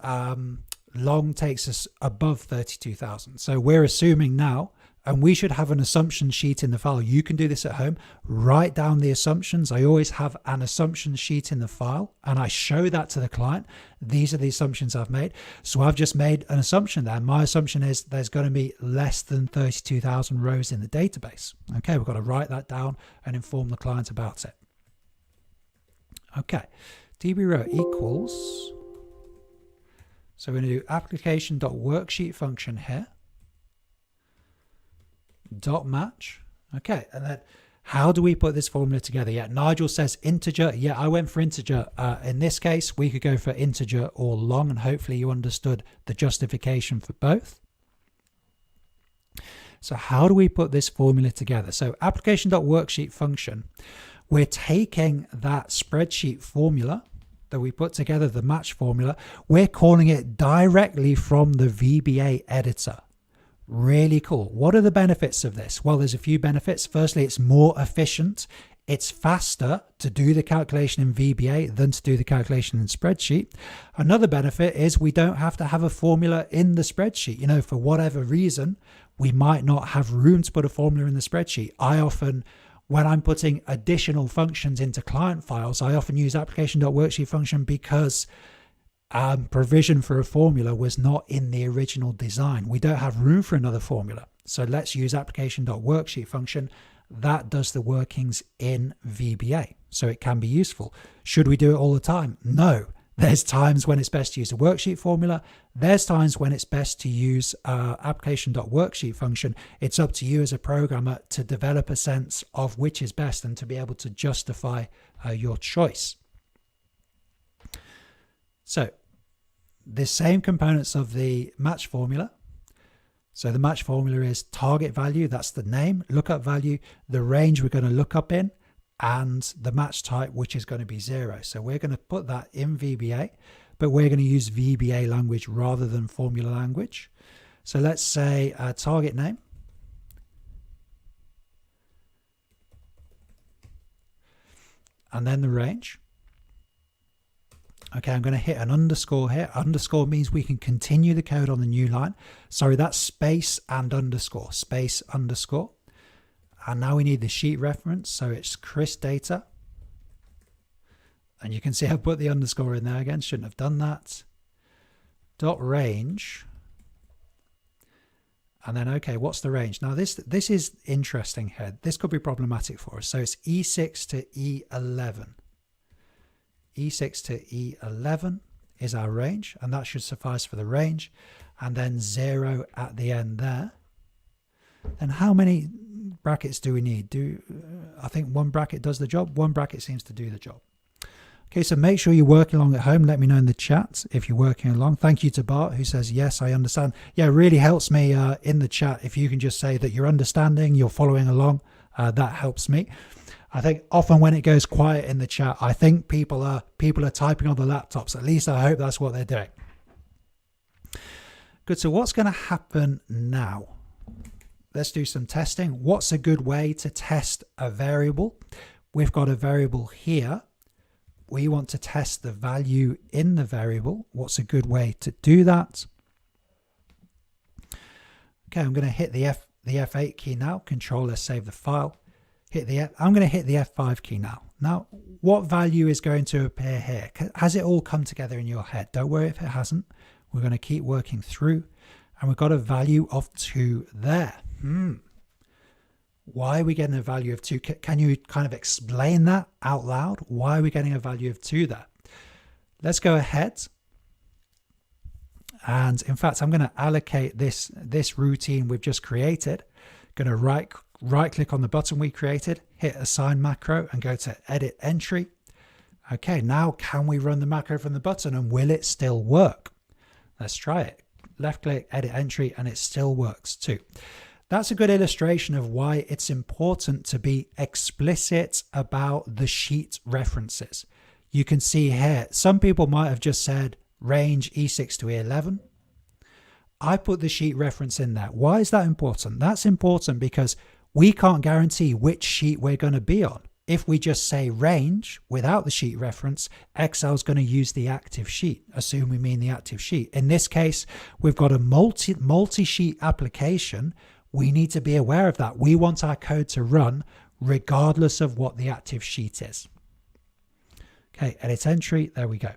long takes us above 32,000. So we're assuming now, and we should have an assumption sheet in the file. You can do this at home. Write down the assumptions. I always have an assumption sheet in the file, and I show that to the client. These are the assumptions I've made. So I've just made an assumption there. My assumption is there's going to be less than 32,000 rows in the database. Okay, we've got to write that down and inform the client about it. Okay, db row equals. So we're going to do application.WorksheetFunction here. Dot match. Okay, and then how do we put this formula together? Yeah, Nigel says integer. Yeah, I went for integer. In this case, we could go for integer or long, and hopefully you understood the justification for both. So how do we put this formula together? So application.WorksheetFunction, we're taking that spreadsheet formula that we put together, the match formula, we're calling it directly from the VBA editor. Really cool. What are the benefits of this? Well, there's a few benefits. Firstly, it's more efficient. It's faster to do the calculation in VBA than to do the calculation in spreadsheet. Another benefit is we don't have to have a formula in the spreadsheet. You know, for whatever reason, we might not have room to put a formula in the spreadsheet. I often, when I'm putting additional functions into client files, I often use application.WorksheetFunction because provision for a formula was not in the original design. We don't have room for another formula. So let's use application.WorksheetFunction. That does the workings in VBA. So it can be useful. Should we do it all the time? No. There's times when it's best to use a worksheet formula. There's times when it's best to use application.WorksheetFunction. It's up to you as a programmer to develop a sense of which is best and to be able to justify your choice. So the same components of the match formula. So the match formula is target value, that's the name, lookup value, the range we're going to look up in, and the match type, which is going to be 0. So we're going to put that in VBA, but we're going to use VBA language rather than formula language. So let's say target name. And then the range. Okay, I'm going to hit an underscore here. Underscore means we can continue the code on the new line. Sorry, that's space and underscore, space underscore. And now we need the sheet reference. So it's Chris data. And you can see I've put the underscore in there again. Shouldn't have done that. Dot range. And then, okay, what's the range? Now this is interesting here. This could be problematic for us. So it's E6 to E11. E6 to E11 is our range, and that should suffice for the range. And then 0 at the end there. Then how many brackets do we need? I think one bracket does the job. One bracket seems to do the job. Okay, so make sure you're working along at home. Let me know in the chat if you're working along. Thank you to Bart, who says, yes, I understand. Yeah, it really helps me in the chat if you can just say that you're understanding, you're following along. That helps me. I think often when it goes quiet in the chat, I think people are typing on the laptops. At least I hope that's what they're doing. Good, so what's going to happen now? Let's do some testing. What's a good way to test a variable? We've got a variable here. We want to test the value in the variable. What's a good way to do that? Okay, I'm going to hit the F8 key now. Control S, save the file. I'm going to hit the F5 key now. Now, what value is going to appear here? Has it all come together in your head? Don't worry if it hasn't. We're going to keep working through, and we've got a value of 2 there. Why are we getting a value of 2? Can you kind of explain that out loud? Why are we getting a value of 2 there? Let's go ahead. And in fact, I'm going to allocate this routine we've just created. Going to right right click on the button we created, hit assign macro and go to edit entry. Okay, now can we run the macro from the button and will it still work? Let's try it. Left click, edit entry, and it still works too. That's a good illustration of why it's important to be explicit about the sheet references. You can see here, some people might have just said range E6 to E11. I put the sheet reference in there. Why is that important? That's important because we can't guarantee which sheet we're going to be on. If we just say range without the sheet reference, Excel's going to use the active sheet. Assume we mean the active sheet. In this case, we've got a multi-sheet application. We need to be aware of that. We want our code to run regardless of what the active sheet is. Okay, edit entry. There we go.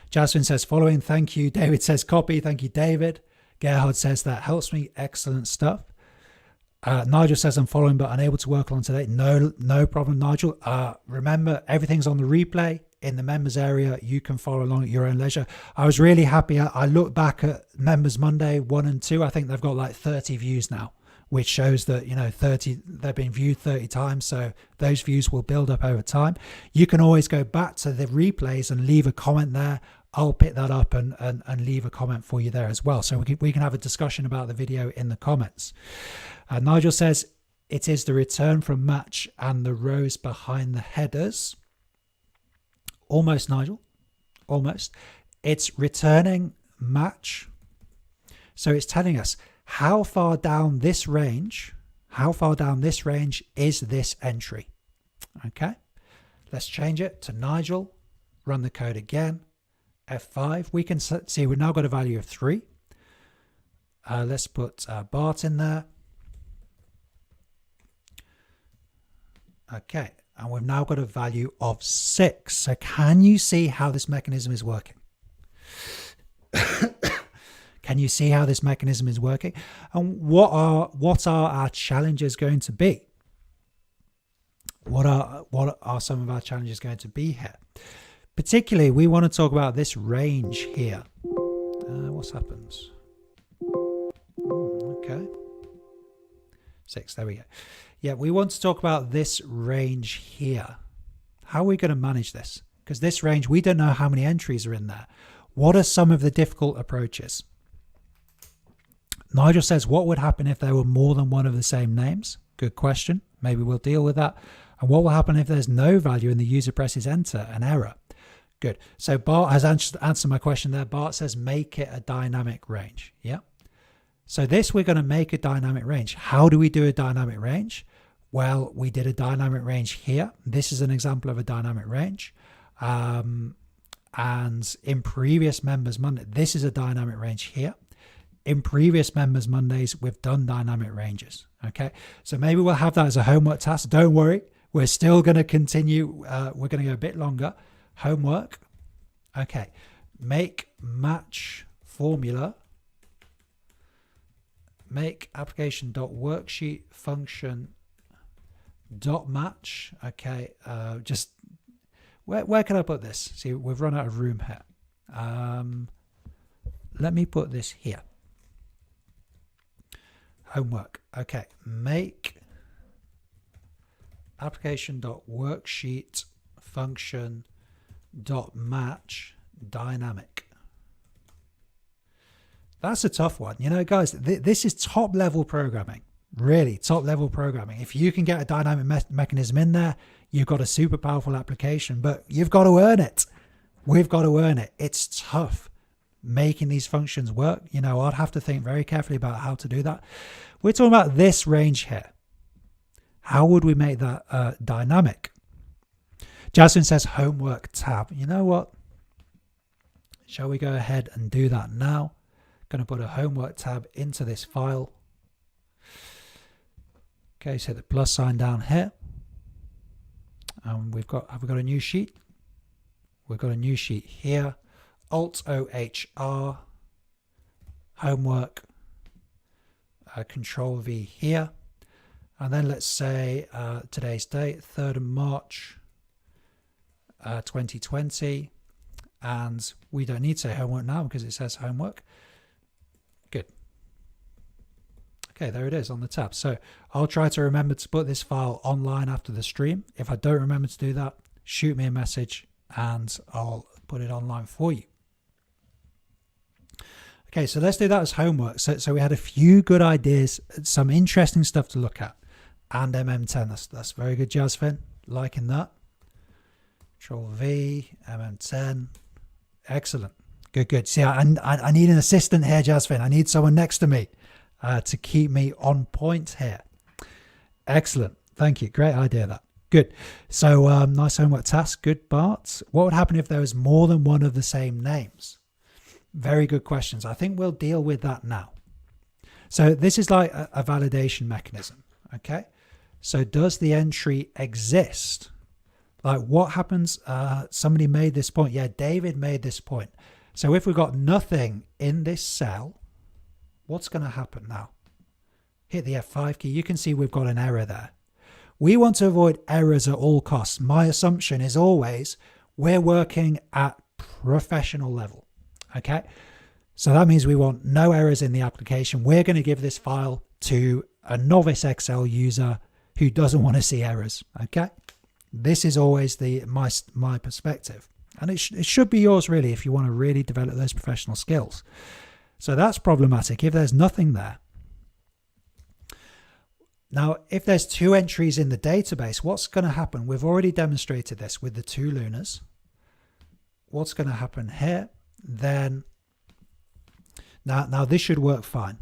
Jasmine says following, thank you. David says copy, thank you, David. Gerhard says that helps me, excellent stuff. Nigel says I'm following but unable to work on today. No problem, Nigel. Remember, everything's on the replay in the members area. You can follow along at your own leisure. I was really happy. I looked back at Members Monday 1 and 2. I think they've got like 30 views now, which shows that, you know, they've been viewed 30 times. So those views will build up over time. You can always go back to the replays and leave a comment there. I'll pick that up and leave a comment for you there as well. So we can have a discussion about the video in the comments. Nigel says it is the return from match and the rows behind the headers. Almost, Nigel, almost. It's returning match. So it's telling us how far down this range is this entry. Okay, let's change it to Nigel, run the code again. F5, we can see we've now got a value of 3. Let's put Bart in there. Okay, and we've now got a value of 6. So can you see how this mechanism is working? Can you see how this mechanism is working? And what are our challenges going to be? What are some of our challenges going to be here? Particularly, we want to talk about this range here. What's happened? Okay. 6, there we go. Yeah, we want to talk about this range here. How are we going to manage this? Because this range, we don't know how many entries are in there. What are some of the difficult approaches? Nigel says, what would happen if there were more than one of the same names? Good question. Maybe we'll deal with that. And what will happen if there's no value and the user presses enter, an error? Good. So Bart has answered my question there. Bart says, make it a dynamic range. Yeah. So this, we're going to make a dynamic range. How do we do a dynamic range? Well, we did a dynamic range here. This is an example of a dynamic range. And in previous Members Monday, this is a dynamic range here. In previous Members Mondays, we've done dynamic ranges. Okay. So maybe we'll have that as a homework task. Don't worry. We're still going to continue. We're going to go a bit longer. Homework. Okay. Make match formula. Make application.WorksheetFunction .match. Okay. Just where can I put this? See, we've run out of room here. Let me put this here. Homework. Okay. Make application.WorksheetFunction.match dynamic. That's a tough one. You know, guys, this is top level programming, really top level programming. If you can get a dynamic mechanism in there, you've got a super powerful application, but you've got to earn it. We've got to earn it. It's tough making these functions work. You know, I'd have to think very carefully about how to do that. We're talking about this range here. How would we make that dynamic? Jasmine says homework tab. You know what? Shall we go ahead and do that now? Going to put a homework tab into this file. Okay, so the plus sign down here. And have we got a new sheet? We've got a new sheet here. Alt-OHR, homework, Control V here. And then let's say today's date, 3rd of March, 2020. And we don't need to say homework now because it says homework. Good. Okay, there it is on the tab. So I'll try to remember to put this file online after the stream. If I don't remember to do that, shoot me a message and I'll put it online for you. Okay, so let's do that as homework. So we had a few good ideas, some interesting stuff to look at. And MM10, that's very good, Jasfin. Liking that. Control V, MM10. Excellent. Good. See, I need an assistant here, Jasfin. I need someone next to me to keep me on point here. Excellent. Thank you. Great idea, that. Good. So nice homework task. Good, Bart. What would happen if there was more than one of the same names? Very good questions. I think we'll deal with that now. So this is like a validation mechanism. Okay. So does the entry exist? Like what happens? Somebody made this point. Yeah, David made this point. So if we've got nothing in this cell, what's going to happen now? Hit the F5 key. You can see we've got an error there. We want to avoid errors at all costs. My assumption is always we're working at professional level. Okay. So that means we want no errors in the application. We're going to give this file to a novice Excel user who doesn't want to see errors. Okay. This is always my perspective. And it should be yours really if you want to really develop those professional skills. So that's problematic if there's nothing there. Now, if there's two entries in the database, what's going to happen? We've already demonstrated this with the two lunars. What's going to happen here? Then, now this should work fine.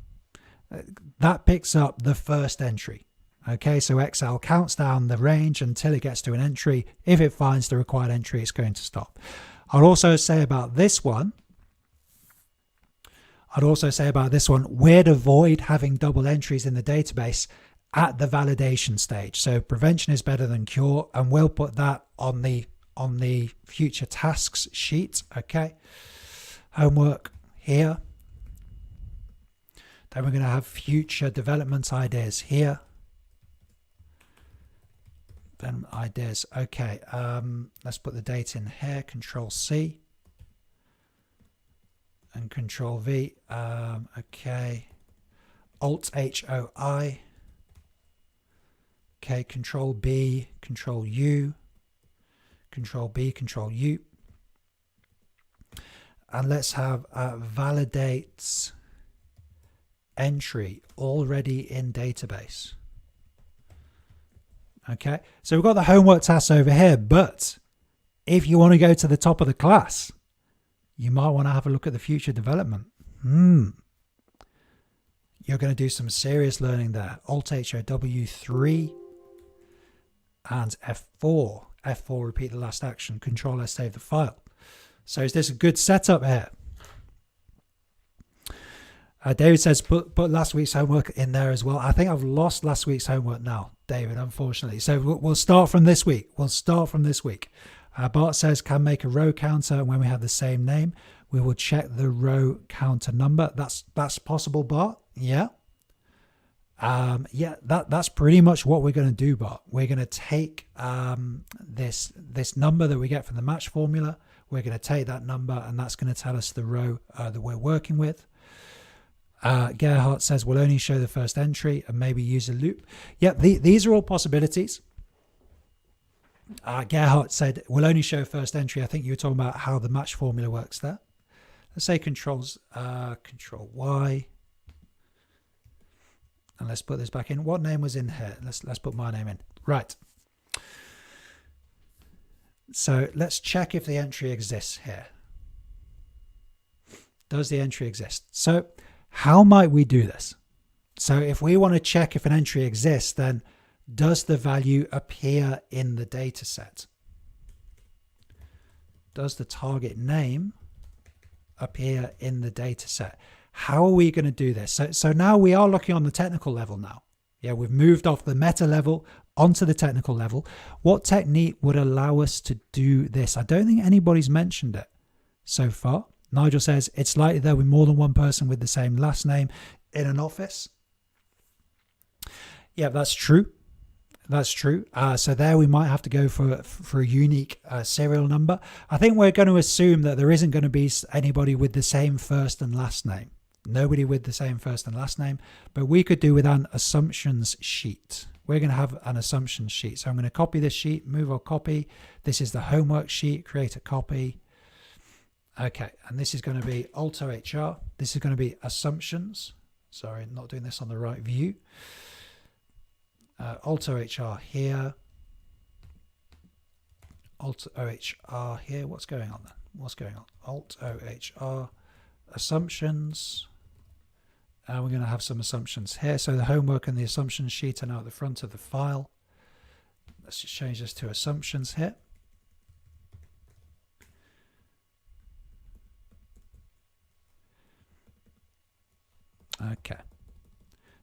That picks up the first entry. Okay, so Excel counts down the range until it gets to an entry. If it finds the required entry, it's going to stop. I'll also say about this one, we'd avoid having double entries in the database at the validation stage. So prevention is better than cure, and we'll put that on the future tasks sheet. Okay, homework here. Then we're going to have future development ideas here. Ideas. Okay, let's put the date in here. Control C and Control V. Okay, Alt H O I. Okay, Control B, Control U, Control B, Control U, and let's have validates entry already in database. Okay, so we've got the homework tasks over here, but if you want to go to the top of the class, you might want to have a look at the future development. You're going to do some serious learning there. Alt-H-O-W 3 and F4. F4, repeat the last action. Control-S, save the file. So is this a good setup here? David says, put last week's homework in there as well. I think I've lost last week's homework now, David, unfortunately. So we'll start from this week. Bart says, can make a row counter, and when we have the same name, we will check the row counter number. That's possible, Bart. Yeah. That's pretty much what we're going to do, Bart. We're going to take this number that we get from the match formula. We're going to take that number, and that's going to tell us the row that we're working with. Gerhardt says we'll only show the first entry and maybe use a loop. Yep, these are all possibilities. Gerhardt said we'll only show first entry. I think you were talking about how the match formula works there. Let's say Control Y. And let's put this back in. What name was in here? Let's put my name in. Right. So let's check if the entry exists here. Does the entry exist? So how might we do this? So if we want to check if an entry exists, then does the value appear in the data set? Does the target name appear in the data set? How are we going to do this? So now we are looking on the technical level now. Yeah, we've moved off the meta level onto the technical level. What technique would allow us to do this? I don't think anybody's mentioned it so far. Nigel says it's likely there will be more than one person with the same last name in an office. Yeah, that's true. That's true. So there we might have to go for a unique serial number. I think we're going to assume that there isn't going to be anybody with the same first and last name. Nobody with the same first and last name, but we could do with an assumptions sheet. We're going to have an assumptions sheet. So I'm going to copy this sheet, move or copy. This is the homework sheet, create a copy. Okay, and this is going to be Alto HR. This is going to be assumptions. Sorry, not doing this on the right view. Alto HR here. Alt OHR here. What's going on then? What's going on? Alt OHR assumptions. And we're going to have some assumptions here. So the homework and the assumptions sheet are now at the front of the file. Let's just change this to assumptions here. Okay.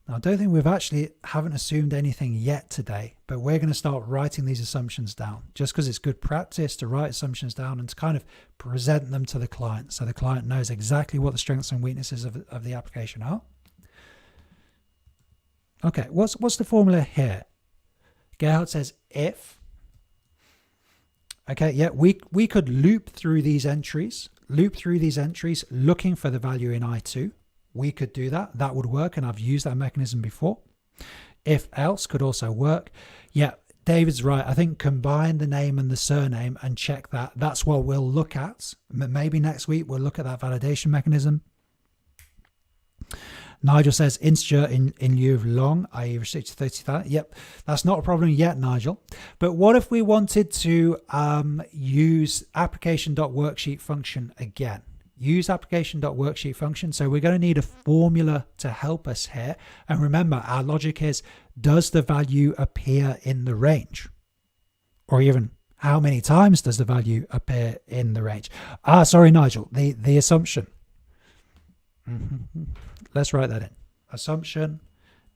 Now I don't think haven't assumed anything yet today, but we're going to start writing these assumptions down just because it's good practice to write assumptions down and to kind of present them to the client so the client knows exactly what the strengths and weaknesses of the application are. Okay, what's the formula here? Gerhard says if. Okay, yeah, we could loop through these entries looking for the value in I2. We could do that. That would work, and I've used that mechanism before. If else could also work. Yeah, David's right. I think combine the name and the surname and check that. That's what we'll look at. Maybe next week we'll look at that validation mechanism. Nigel says integer in lieu of long, i.e. restricted to 30,000. Yep, that's not a problem yet, Nigel. But what if we wanted to use Application.WorksheetFunction again? Use Application.WorksheetFunction. So we're going to need a formula to help us here. And remember, our logic is, does the value appear in the range? Or even, how many times does the value appear in the range? Sorry, Nigel, the assumption. Let's write that in. Assumption,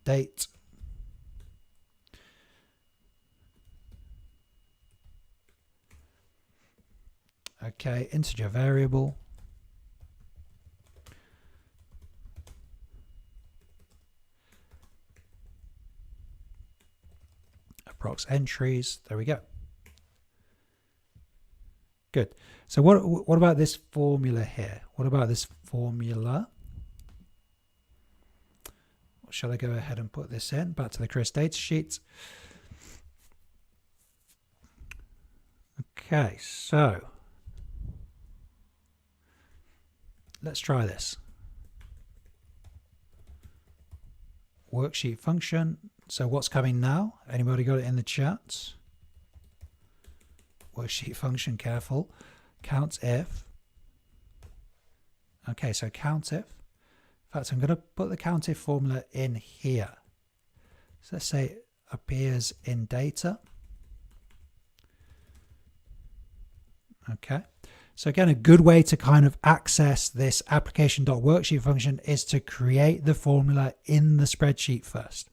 date. Okay, integer variable. Approx entries. There we go. Good. So what about this formula here? What about this formula? Shall I go ahead and put this in? Back to the Chris data sheet. Okay, so let's try this. Worksheet function. So what's coming now? Anybody got it in the chat? Worksheet function, careful. Count if. Okay, so count if. In fact, I'm going to put the count if formula in here. So let's say it appears in data. Okay. So again, a good way to kind of access this Application.Worksheet function is to create the formula in the spreadsheet first.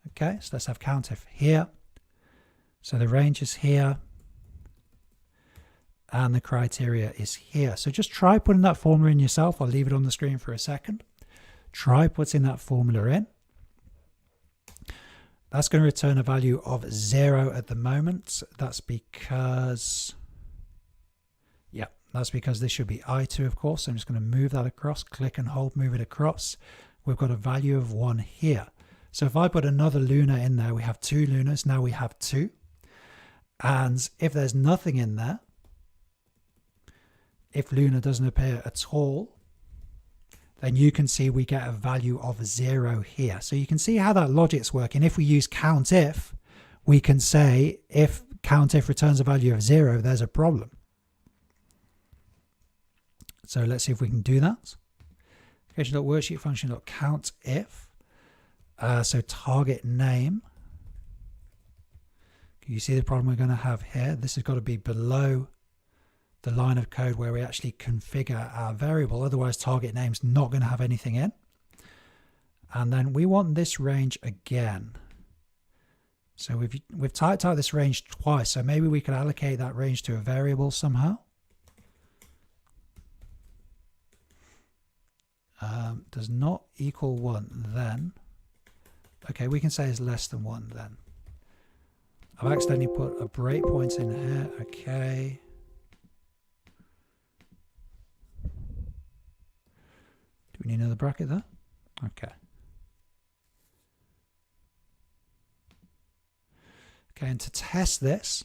Okay, so let's have COUNTIF here. So the range is here. And the criteria is here. So just try putting that formula in yourself. I'll leave it on the screen for a second. Try putting that formula in. That's going to return a value of 0 at the moment. That's because, yeah, that's because this should be I2, of course. So I'm just going to move that across, click and hold, move it across. We've got a value of 1 here. So if I put another Luna in there, we have 2 Lunas. Now we have 2. And if there's nothing in there, if Luna doesn't appear at all, then you can see we get a value of 0 here. So you can see how that logic's working. If we use COUNTIF, we can say if COUNTIF returns a value of 0, there's a problem. So let's see if we can do that. Application.WorksheetFunction.COUNTIF. So target name. Can you see the problem we're going to have here? This has got to be below the line of code where we actually configure our variable. Otherwise, target name's not going to have anything in. And then we want this range again. So we've typed out this range twice. So maybe we could allocate that range to a variable somehow. Does not equal 1 then. Okay, we can say it's less than 1 then. I've accidentally put a breakpoint in here. Okay. Do we need another bracket there? Okay. Okay, and to test this,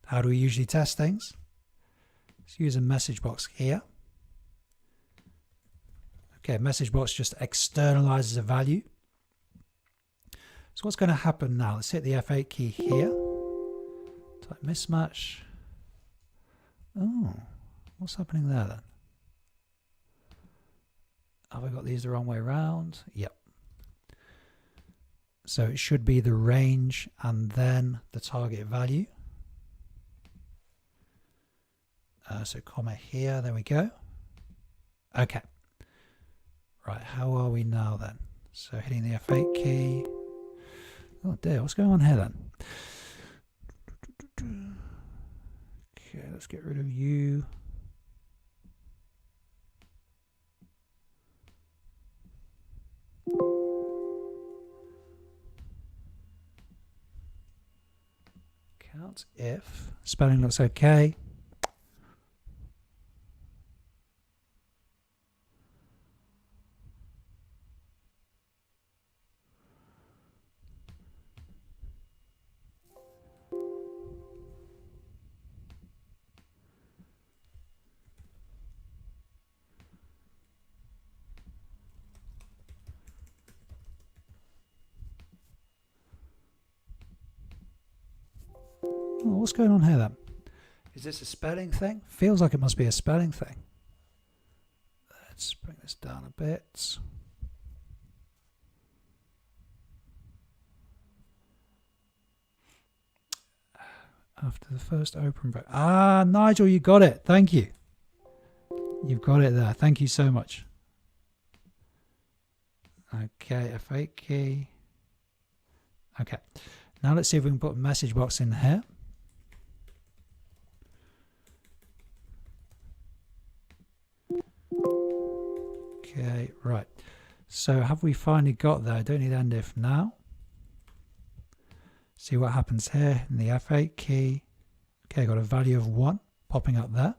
how do we usually test things? Let's use a message box here. Okay, message box just externalizes a value. So what's going to happen now? Let's hit the F8 key here. Type mismatch. Oh, what's happening there then? Have I got these the wrong way around? Yep. So it should be the range and then the target value. So comma here, there we go. Okay. Right, how are we now then? So hitting the F8 key. Oh dear, what's going on here then? Okay, let's get rid of you. Count if. Spelling looks okay. Oh, what's going on here then? Is this a spelling thing? Feels like it must be a spelling thing. Let's bring this down a bit. After the first open bracket. Ah, Nigel, you got it. Thank you. You've got it there. Thank you so much. Okay, F8 key. Okay. Now let's see if we can put a message box in here. Okay, right. So have we finally got there? I don't need end if now. See what happens here in the F8 key. Okay, got a value of 1 popping up there.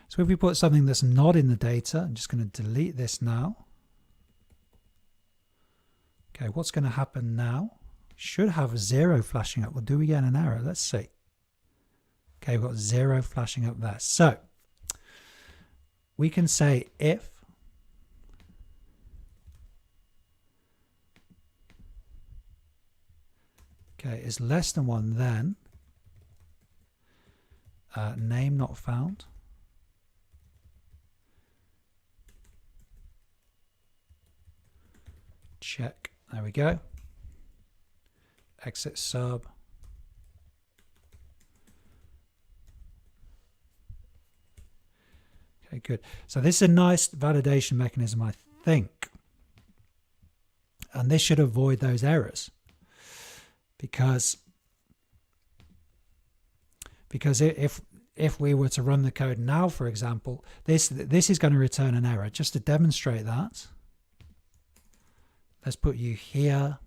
So if we put something that's not in the data, I'm just going to delete this now. Okay, what's going to happen now? Should have a 0 flashing up. Well, do we get an error? Let's see. Okay, we've got 0 flashing up there. So we can say if is less than 1, then name not found. Check. There we go. Exit sub. Okay, good. So this is a nice validation mechanism, I think. And this should avoid those errors. Because if we were to run the code now, for example, this is going to return an error. Just to demonstrate that, let's put you here.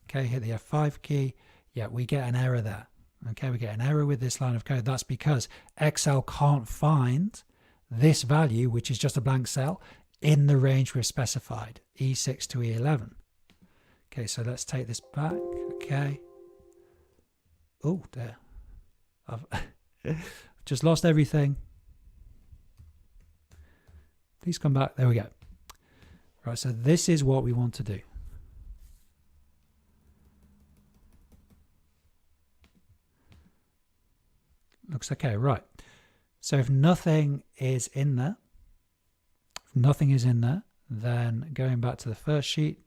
Okay, hit the F5 key. Yeah, we get an error there. Okay, we get an error with this line of code. That's because Excel can't find this value, which is just a blank cell, in the range we've specified, E6 to E11. Okay, so let's take this back. Okay. Oh, there. I've just lost everything. Please come back. There we go. Right, so this is what we want to do. Looks okay, right. So if nothing is in there, then going back to the first sheet,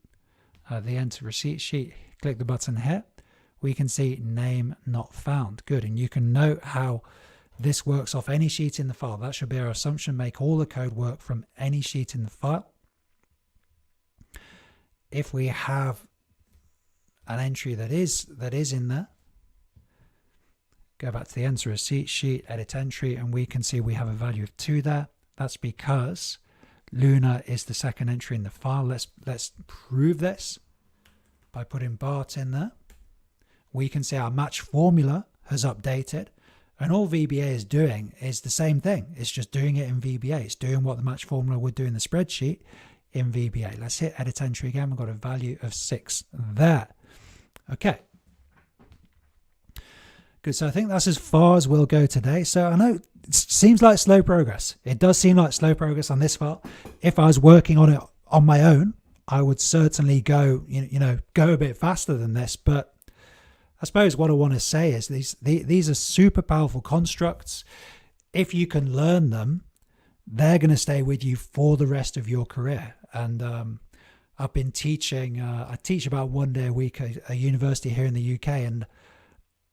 the enter receipt sheet, click the button here, we can see name not found. Good, and you can note how this works off any sheet in the file. That should be our assumption. Make all the code work from any sheet in the file. If we have an entry that is in there, go back to the enter receipt sheet, edit entry, and we can see we have a value of 2 there. That's because Luna is the second entry in the file. Let's prove this by putting Bart in there. We can see our match formula has updated, And all VBA is doing is the same thing. It's just doing it in VBA. It's doing what the match formula would do in the spreadsheet in VBA. Let's hit edit entry again. We've got a value of 6 there. Okay. Good. So I think that's as far as we'll go today. So I know it seems like slow progress. It does seem like slow progress on this file. If I was working on it on my own, I would certainly go, go a bit faster than this. But I suppose what I want to say is these are super powerful constructs. If you can learn them, they're going to stay with you for the rest of your career. And I've been teaching, I teach about 1 day a week at a university here in the UK. And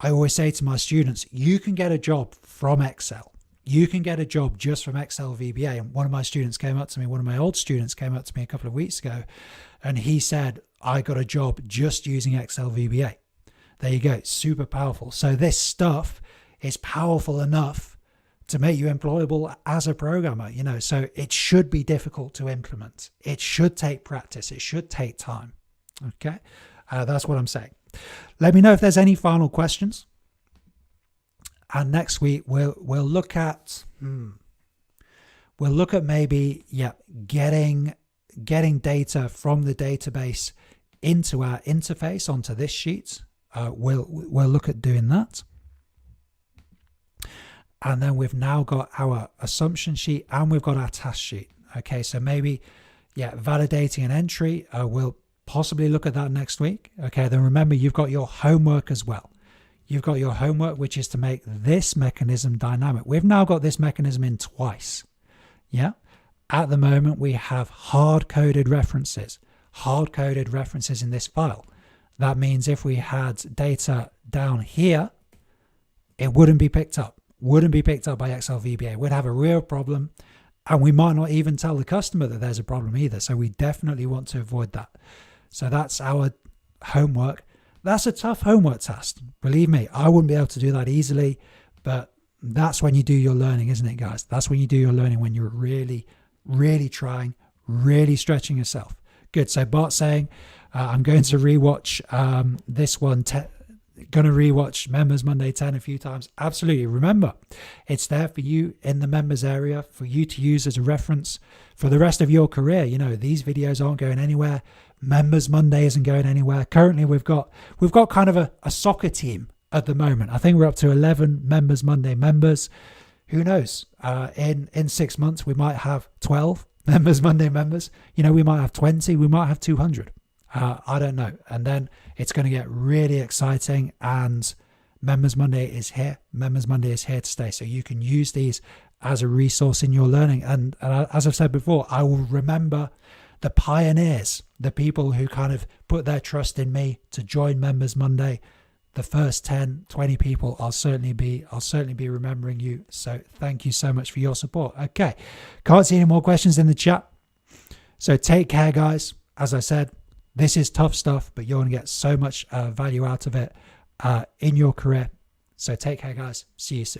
I always say to my students, you can get a job from Excel. You can get a job just from Excel VBA. And one of my students came up to me, one of my old students came up to me a couple of weeks ago, and he said, I got a job just using Excel VBA. There you go. It's super powerful. So this stuff is powerful enough to make you employable as a programmer, so it should be difficult to implement. It should take practice. It should take time. Okay. That's what I'm saying. Let me know if there's any final questions. And next week we'll look at maybe getting data from the database into our interface onto this sheet. We'll look at doing that. And then we've now got our assumption sheet and we've got our task sheet. Okay, so maybe validating an entry. We'll possibly look at that next week. Okay, then remember you've got your homework as well. You've got your homework, which is to make this mechanism dynamic. We've now got this mechanism in twice. Yeah. At the moment, we have hard-coded references in this file. That means if we had data down here, it wouldn't be picked up by Excel VBA. We'd have a real problem, and we might not even tell the customer that there's a problem either. So we definitely want to avoid that. So that's our homework. That's a tough homework task. Believe me, I wouldn't be able to do that easily, but that's when you do your learning, isn't it, guys? That's when you do your learning, when you're really, really trying, really stretching yourself. Good. So Bart's saying, I'm going to rewatch this one, going to rewatch Members Monday 10 a few times. Absolutely. Remember, it's there for you in the members area for you to use as a reference for the rest of your career. These videos aren't going anywhere. Members Monday isn't going anywhere. Currently, we've got kind of a soccer team at the moment. I think we're up to 11 Members Monday members. Who knows? In 6 months, we might have 12 Members Monday members. We might have 20. We might have 200. I don't know. And then it's going to get really exciting. And Members Monday is here. Members Monday is here to stay. So you can use these as a resource in your learning. And as I've said before, I will remember the pioneers, the people who kind of put their trust in me to join Members Monday. The first 10, 20 people, I'll certainly be remembering you. So thank you so much for your support. Okay. Can't see any more questions in the chat. So take care, guys. As I said, this is tough stuff, but you're going to get so much value out of it in your career. So take care, guys. See you soon.